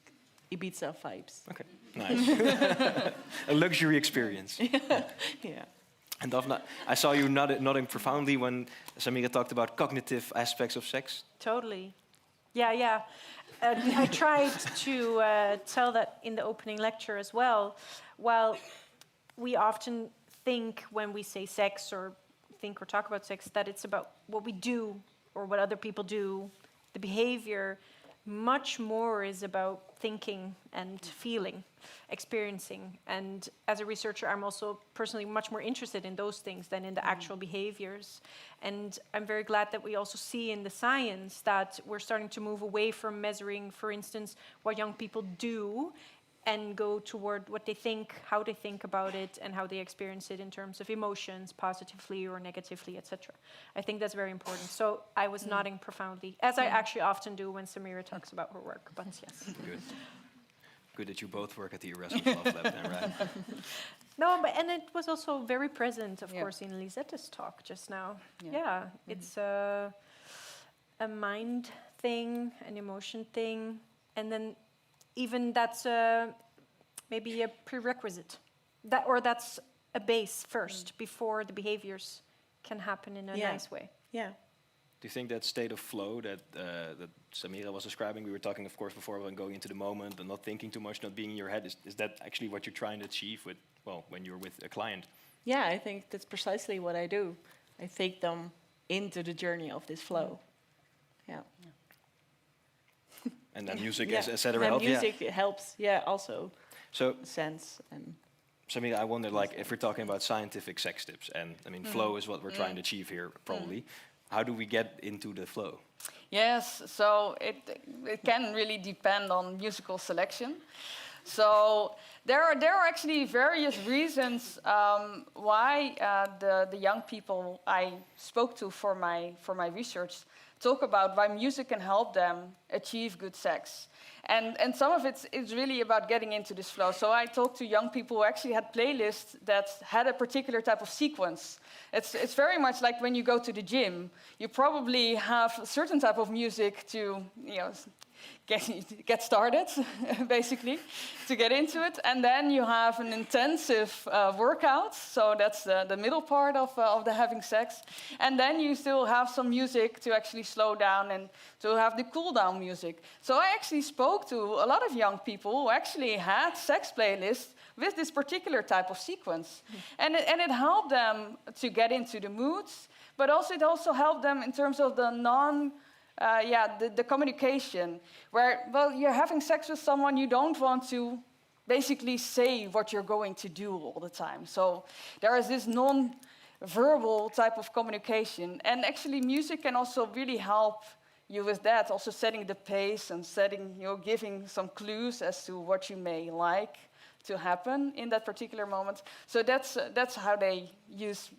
Ibiza vibes. Okay, nice. A luxury experience. Yeah. And Daphne, I saw you nodding profoundly when Samira talked about cognitive aspects of sex. Totally. Yeah. I tried to tell that in the opening lecture as well. While we often think when we say sex or think or talk about sex that it's about what we do or what other people do, the behavior, much more is about thinking and feeling, experiencing. And as a researcher, I'm also personally much more interested in those things than in the actual behaviors. And I'm very glad that we also see in the science that we're starting to move away from measuring, for instance, what young people do and go toward what they think, how they think about it, and how they experience it in terms of emotions, positively or negatively, etc. I think that's very important. So I was nodding profoundly, as I actually often do when Samira talks about her work, but yes. Good that you both work at the Erasmus Love Lab then, right? No, and it was also very present, of course, in Lisette's talk just now. Yeah, it's a mind thing, an emotion thing, and then even that's maybe a prerequisite, that's a base first before the behaviors can happen in a nice way. Yeah. Do you think that state of flow that Samira was describing, we were talking, of course, before when going into the moment and not thinking too much, not being in your head, is that actually what you're trying to achieve when you're with a client? Yeah, I think that's precisely what I do. I take them into the journey of this flow. Yeah. And then music, etc. And music helps, also. So, sense and. Samira, I wonder, if we're talking about scientific sex tips, and I mean, flow is what we're trying to achieve here, probably. How do we get into the flow? Yes, so it can really depend on musical selection. So there are actually various reasons why the young people I spoke to for my research talk about why music can help them achieve good sex. And some of it's really about getting into this flow. So I talked to young people who actually had playlists that had a particular type of sequence. It's very much like when you go to the gym. You probably have a certain type of music to get started, basically, to get into it. And then you have an intensive workout, so that's the middle part of the having sex. And then you still have some music to actually slow down and to have the cool down music. So I actually spoke to a lot of young people who actually had sex playlists with this particular type of sequence. And it helped them to get into the moods, but also it also helped them in terms of the the communication, where, well, you're having sex with someone, you don't want to basically say what you're going to do all the time. So there is this non-verbal type of communication. And actually music can also really help you with that, also setting the pace and giving some clues as to what you may like to happen in that particular moment. So that's how they use.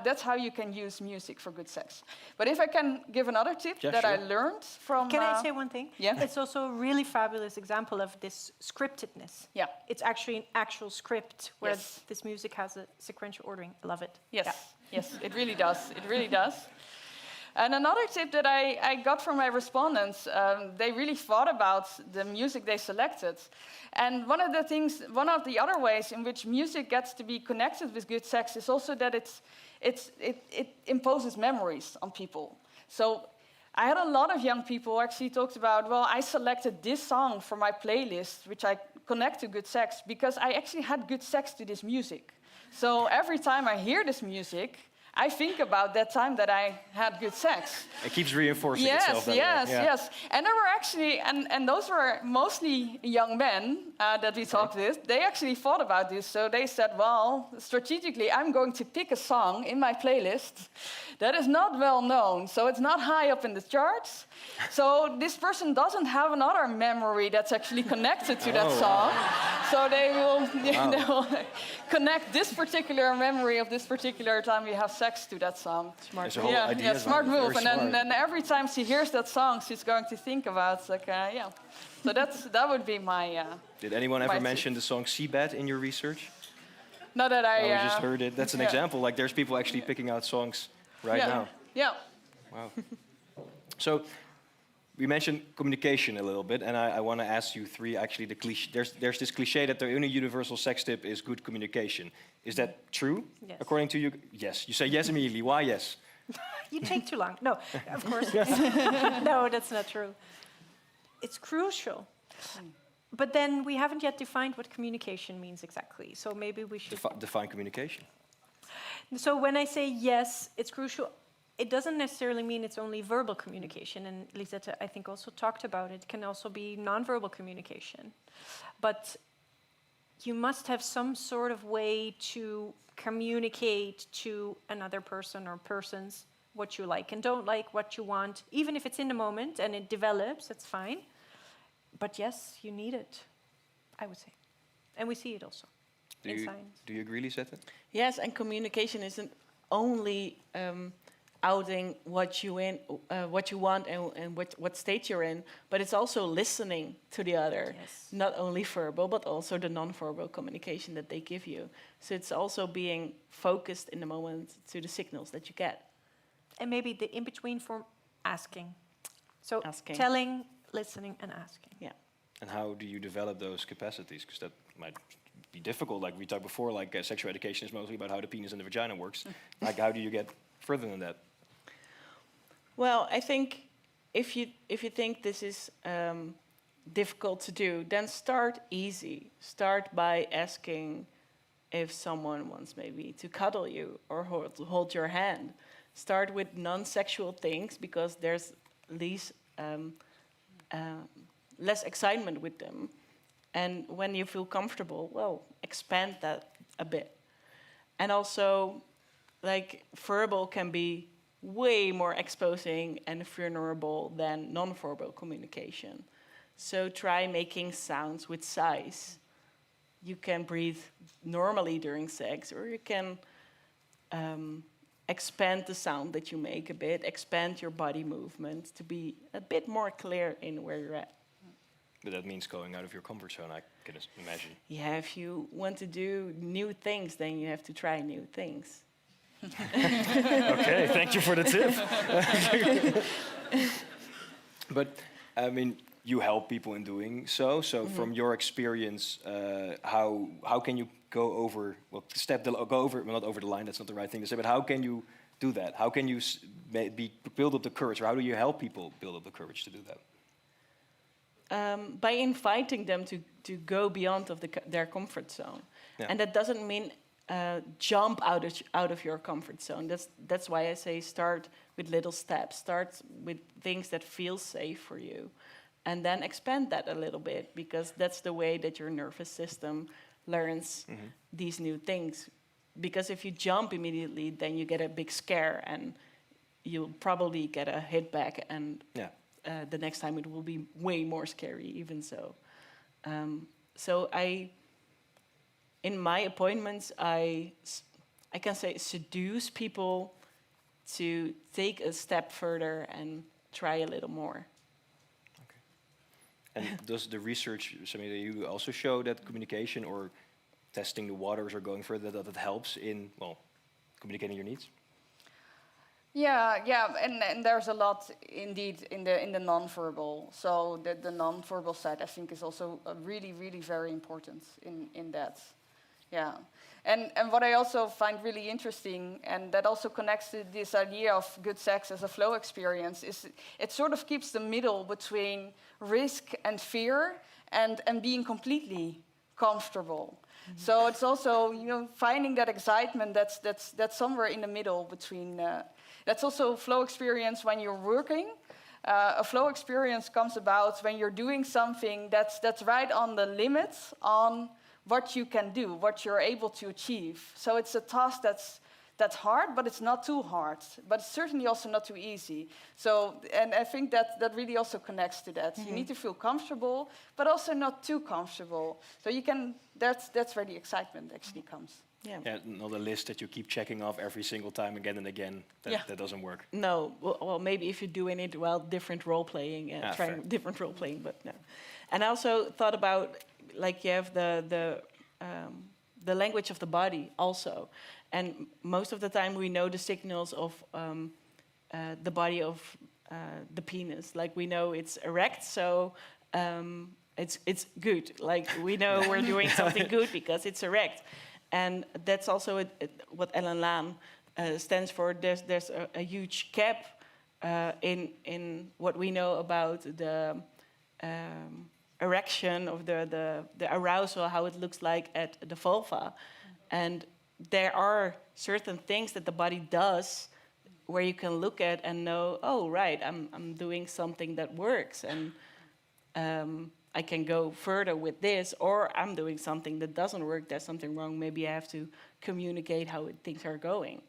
That's how you can use music for good sex. But if I can give another tip I learned from. Can I say one thing? Yeah. It's also a really fabulous example of this scriptedness. Yeah. It's actually an actual script where this music has a sequential ordering. I love it. Yes. Yeah. Yes. It really does. It really does. And another tip that I got from my respondents, they really thought about the music they selected. And one of the other ways in which music gets to be connected with good sex is also that it imposes memories on people. So I had a lot of young people who actually talked about, well, I selected this song for my playlist, which I connect to good sex, because I actually had good sex to this music. So every time I hear this music, I think about that time that I had good sex. It keeps reinforcing itself. Yes. And there were actually, and those were mostly young men that we talked with. They actually thought about this. So they said, well, strategically, I'm going to pick a song in my playlist that is not well known. So it's not high up in the charts. So this person doesn't have another memory that's actually connected to that song. So they will connect this particular memory of this particular time we have sex to that song. Smart. Smart move. And then every time she hears that song, she's going to think about, So that would be my. Did anyone ever mention the song Seabed in your research? Not that I. We just heard it. That's an example. Like there's people actually picking out songs right now. Yeah. Wow. So we mentioned communication a little bit, and I want to ask you three. Actually, there's this cliche that the only universal sex tip is good communication. Is that true? Yes. According to you, yes. You say yes immediately. Why yes? You take too long. No, of course. No, that's not true. It's crucial. But then we haven't yet defined what communication means exactly. So maybe we should... Define communication. So when I say yes, it's crucial, it doesn't necessarily mean it's only verbal communication. And Lisette, I think, also talked about it. It can also be nonverbal communication. But you must have some sort of way to communicate to another person or persons what you like and don't like, what you want, even if it's in the moment and it develops, that's fine. But yes, you need it, I would say. And we see it also in science. Do you agree, Lisette? Yes, and communication isn't only outing what you want and what state you're in, but it's also listening to the other. Yes. Not only verbal, but also the non-verbal communication that they give you. So it's also being focused in the moment to the signals that you get. And maybe the in-between form, asking. So Asking. telling, listening, and asking. Yeah. And how do you develop those capacities? Because that might be difficult. Like we talked before, like sexual education is mostly about how the penis and the vagina works. Like how do you get further than that? Well, I think if you think this is difficult to do, then start easy. Start by asking if someone wants maybe to cuddle you or hold your hand. Start with non-sexual things because there's less excitement with them. And when you feel comfortable, well, expand that a bit. And also, like, verbal can be way more exposing and vulnerable than non-verbal communication. So try making sounds with sighs. You can breathe normally during sex, or you can expand the sound that you make a bit, expand your body movement to be a bit more clear in where you're at. But that means going out of your comfort zone, I can imagine. Yeah, if you want to do new things, then you have to try new things. Okay, thank you for the tip. But I mean, you help people in doing so. So from your experience, how can you go over not over the line, that's not the right thing to say, but how can you do that? How can you build up the courage, or how do you help people build up the courage to do that? By inviting them to go beyond of their comfort zone. Yeah. And that doesn't mean jump out of your comfort zone. That's why I say start with little steps. Start with things that feel safe for you. And then expand that a little bit, because that's the way that your nervous system learns these new things. Because if you jump immediately, then you get a big scare and you'll probably get a hit back, and the next time it will be way more scary, even so. So in my appointments, I can say seduce people to take a step further and try a little more. And does the research, Samira, you also show that communication or testing the waters or going further, that it helps in, communicating your needs? Yeah, and there's a lot indeed in the non-verbal. So the non-verbal side, I think, is also really, really very important in that. Yeah, and what I also find really interesting, and that also connects to this idea of good sex as a flow experience, is it sort of keeps the middle between risk and fear and being completely comfortable. So it's also, finding that excitement that's somewhere in the middle between. That's also flow experience when you're working. A flow experience comes about when you're doing something that's right on the limits on what you can do, what you're able to achieve. So it's a task that's hard, but it's not too hard, but it's certainly also not too easy. So, and I think that really also connects to that. You need to feel comfortable, but also not too comfortable. So you can, that's where the excitement actually comes. Yeah, not a list that you keep checking off every single time again and again. That doesn't work. No, well, maybe if you're doing it well, different role playing, trying different role playing, but no. And I also thought about, like, you have the language of the body also, and most of the time we know the signals of the body of the penis. Like, we know it's erect, so it's good. Like, we know we're doing something good because it's erect. And that's also what Ellen Laan stands for. There's a huge gap in what we know about the erection of the arousal, how it looks like at the vulva. And there are certain things that the body does where you can look at and know, oh, right, I'm doing something that works. And I can go further with this, or I'm doing something that doesn't work, there's something wrong, maybe I have to communicate how things are going.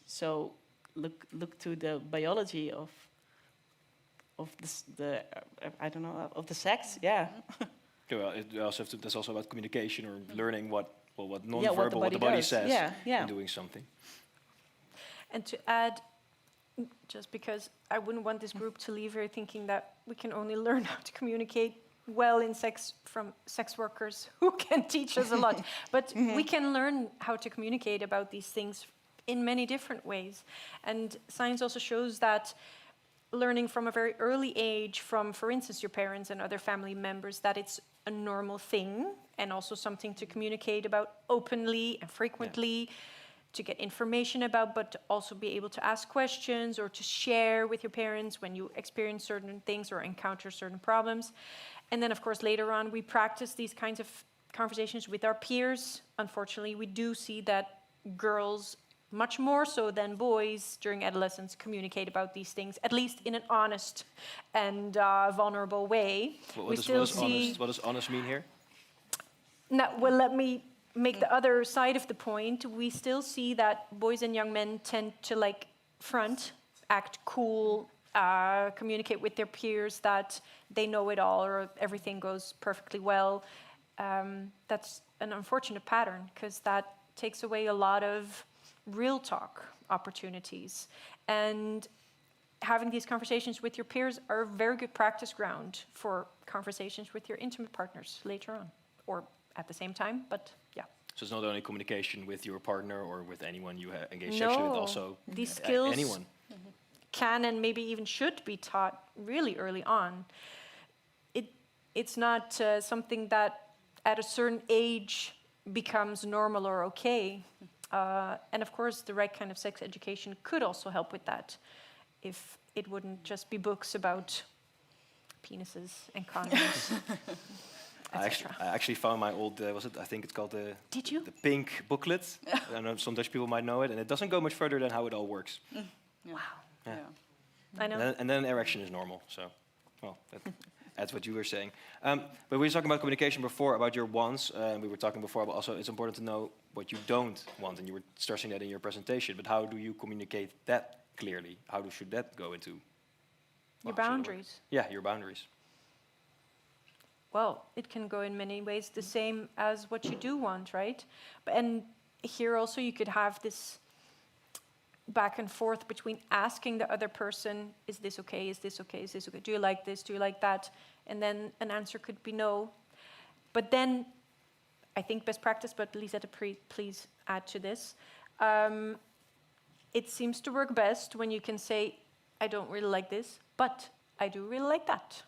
So look to the biology of the sex, yeah. Well, that's also about communication, or learning what non-verbal, what the body says, and doing something. And to add, just because I wouldn't want this group to leave here thinking that we can only learn how to communicate well in sex from sex workers who can teach us a lot. But we can learn how to communicate about these things in many different ways. And science also shows that learning from a very early age from, for instance, your parents and other family members, that it's a normal thing and also something to communicate about openly and frequently, to get information about, but to also be able to ask questions or to share with your parents when you experience certain things or encounter certain problems. And then, of course, later on, we practice these kinds of conversations with our peers. Unfortunately, we do see that girls, much more so than boys during adolescence, communicate about these things, at least in an honest and vulnerable way. What does honest mean here? Now, well, let me make the other side of the point. We still see that boys and young men tend to front, act cool, communicate with their peers that they know it all or everything goes perfectly well. That's an unfortunate pattern, because that takes away a lot of real talk opportunities. And having these conversations with your peers are a very good practice ground for conversations with your intimate partners later on, or at the same time, but yeah. So it's not only communication with your partner or with anyone you engage sexually, but also these skills anyone. Can and maybe even should be taught really early on. it's not something that at a certain age becomes normal or okay. And of course, the right kind of sex education could also help with that, if it wouldn't just be books about penises and condoms. I actually found my old, I think it's called Did you? The pink booklet. I know some Dutch people might know it, and it doesn't go much further than how it all works. Yeah. Wow. Yeah. I know. And then erection is normal, so, well, that's what you were saying. But we were talking about communication before, about your wants, and we were talking before, but also it's important to know what you don't want, and you were stressing that in your presentation, but how do you communicate that clearly? How should that go into? Your boundaries. Yeah, your boundaries. Well, it can go in many ways, the same as what you do want, right? And here also you could have this back and forth between asking the other person, is this okay, is this okay, is this okay, do you like this, do you like that? And then an answer could be no. But then, I think best practice, but Lisette, please add to this. It seems to work best when you can say, I don't really like this, but I do really like that.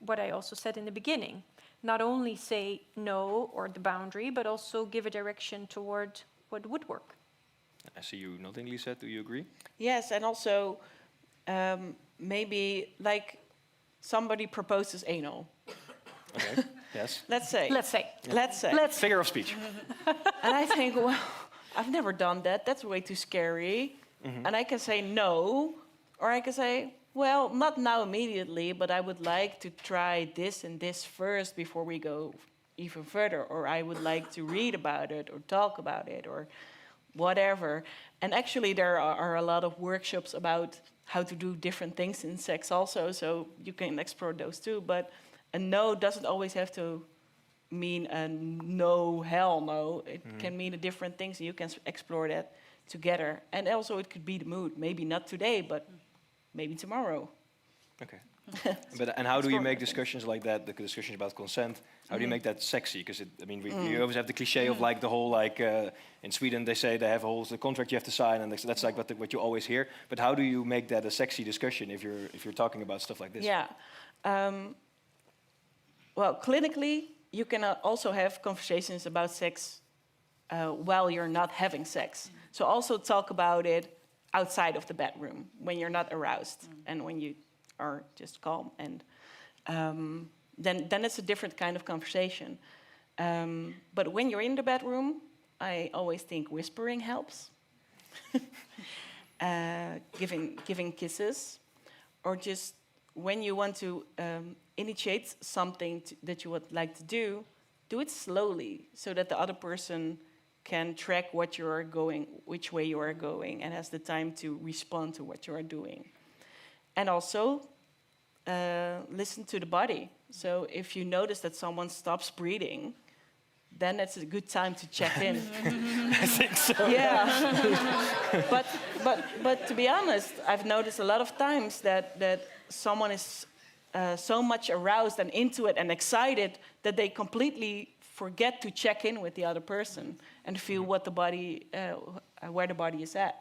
What I also said in the beginning. Not only say no or the boundary, but also give a direction toward what would work. I see you nodding, Lisette. Do you agree? Yes, and also maybe like somebody proposes anal. Okay. Yes. Let's say. Figure of speech. And I think, well, I've never done that. That's way too scary. Mm-hmm. And I can say no, or I can say, well, not now immediately, but I would like to try this and this first before we go even further, or I would like to read about it or talk about it or whatever. And actually there are a lot of workshops about how to do different things in sex also, so you can explore those too. But a no doesn't always have to mean a no, hell no. It can mean a different things, and you can explore that together. And also it could be the mood, maybe not today, but maybe tomorrow. Okay. And how do you make discussions like that, the discussions about consent, how do you make that sexy? Because, you always have the cliche of like the whole, in Sweden they say they have a whole contract you have to sign, and that's like what you always hear. But how do you make that a sexy discussion if you're talking about stuff like this? Yeah. Well, clinically, you can also have conversations about sex while you're not having sex. So also talk about it outside of the bedroom when you're not aroused and when you are just calm, and then it's a different kind of conversation. But when you're in the bedroom, I always think whispering helps. Giving kisses, or just when you want to initiate something that you would like to do it slowly so that the other person can track what you are going, which way you are going, and has the time to respond to what you are doing. And also, listen to the body. So if you notice that someone stops breathing, then it's a good time to check in. I think so. Yeah. but to be honest, I've noticed a lot of times that someone is so much aroused and into it and excited that they completely forget to check in with the other person and feel what the body, where the body is at.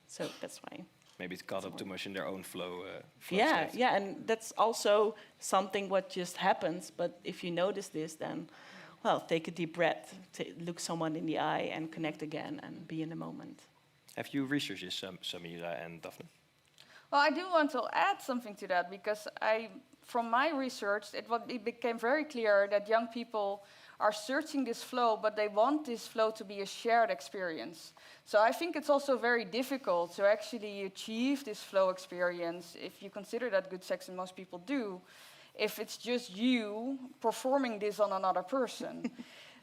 So that's why. Maybe it's caught up too much in their own flow. Yeah, and that's also something what just happens. But if you notice this, then, well, take a deep breath, look someone in the eye, and connect again, and be in the moment. Have you researched this, Samira and Daphne? Well, I do want to add something to that, because from my research, it became very clear that young people are searching this flow, but they want this flow to be a shared experience. So I think it's also very difficult to actually achieve this flow experience, if you consider that good sex, and most people do, if it's just you performing this on another person.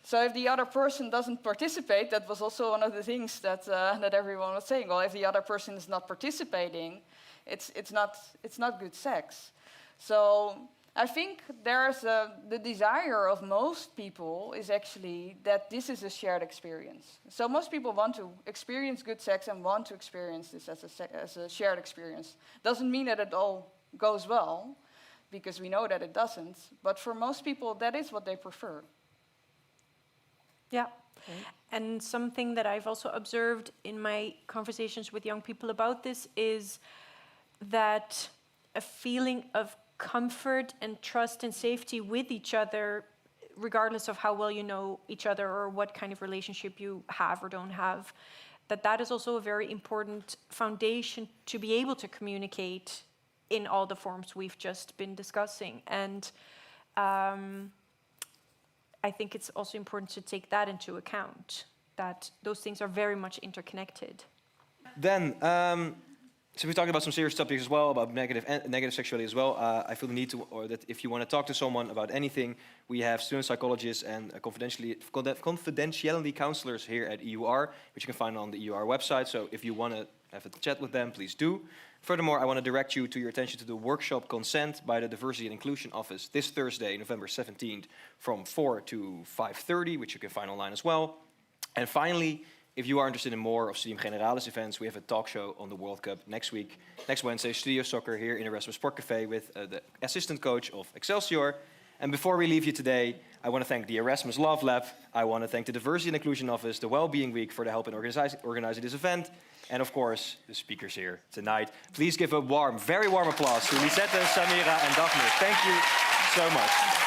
So if the other person doesn't participate, that was also one of the things that everyone was saying. Well, if the other person is not participating, it's not good sex. So I think there's the desire of most people is actually that this is a shared experience. So most people want to experience good sex and want to experience this as a shared experience. Doesn't mean that it all goes well, because we know that it doesn't. But for most people, that is what they prefer. Yeah. Okay. And something that I've also observed in my conversations with young people about this is that a feeling of comfort and trust and safety with each other, regardless of how well you know each other or what kind of relationship you have or don't have, that is also a very important foundation to be able to communicate in all the forms we've just been discussing. And I think it's also important to take that into account, that those things are very much interconnected. Then, so we talked about some serious topics as well, about negative sexuality as well. I feel the need to, or that if you want to talk to someone about anything, we have student psychologists and confidentiality counselors here at EUR, which you can find on the EUR website. So if you want to have a chat with them, please do. Furthermore, I want to direct you to your attention to the workshop Consent by the Diversity and Inclusion Office this Thursday, November 17th, from 4 to 5:30, which you can find online as well. And finally, if you are interested in more of Studium Generale's events, we have a talk show on the World Cup next week, next Wednesday, Studio Soccer here in Erasmus Sport Café with the assistant coach of Excelsior. And before we leave you today, I want to thank the Erasmus Love Lab. I want to thank the Diversity and Inclusion Office, the Wellbeing Week for the help in organizing this event. And of course, the speakers here tonight. Please give a warm, very warm applause to Lisette, Samira, and Daphne. Thank you so much.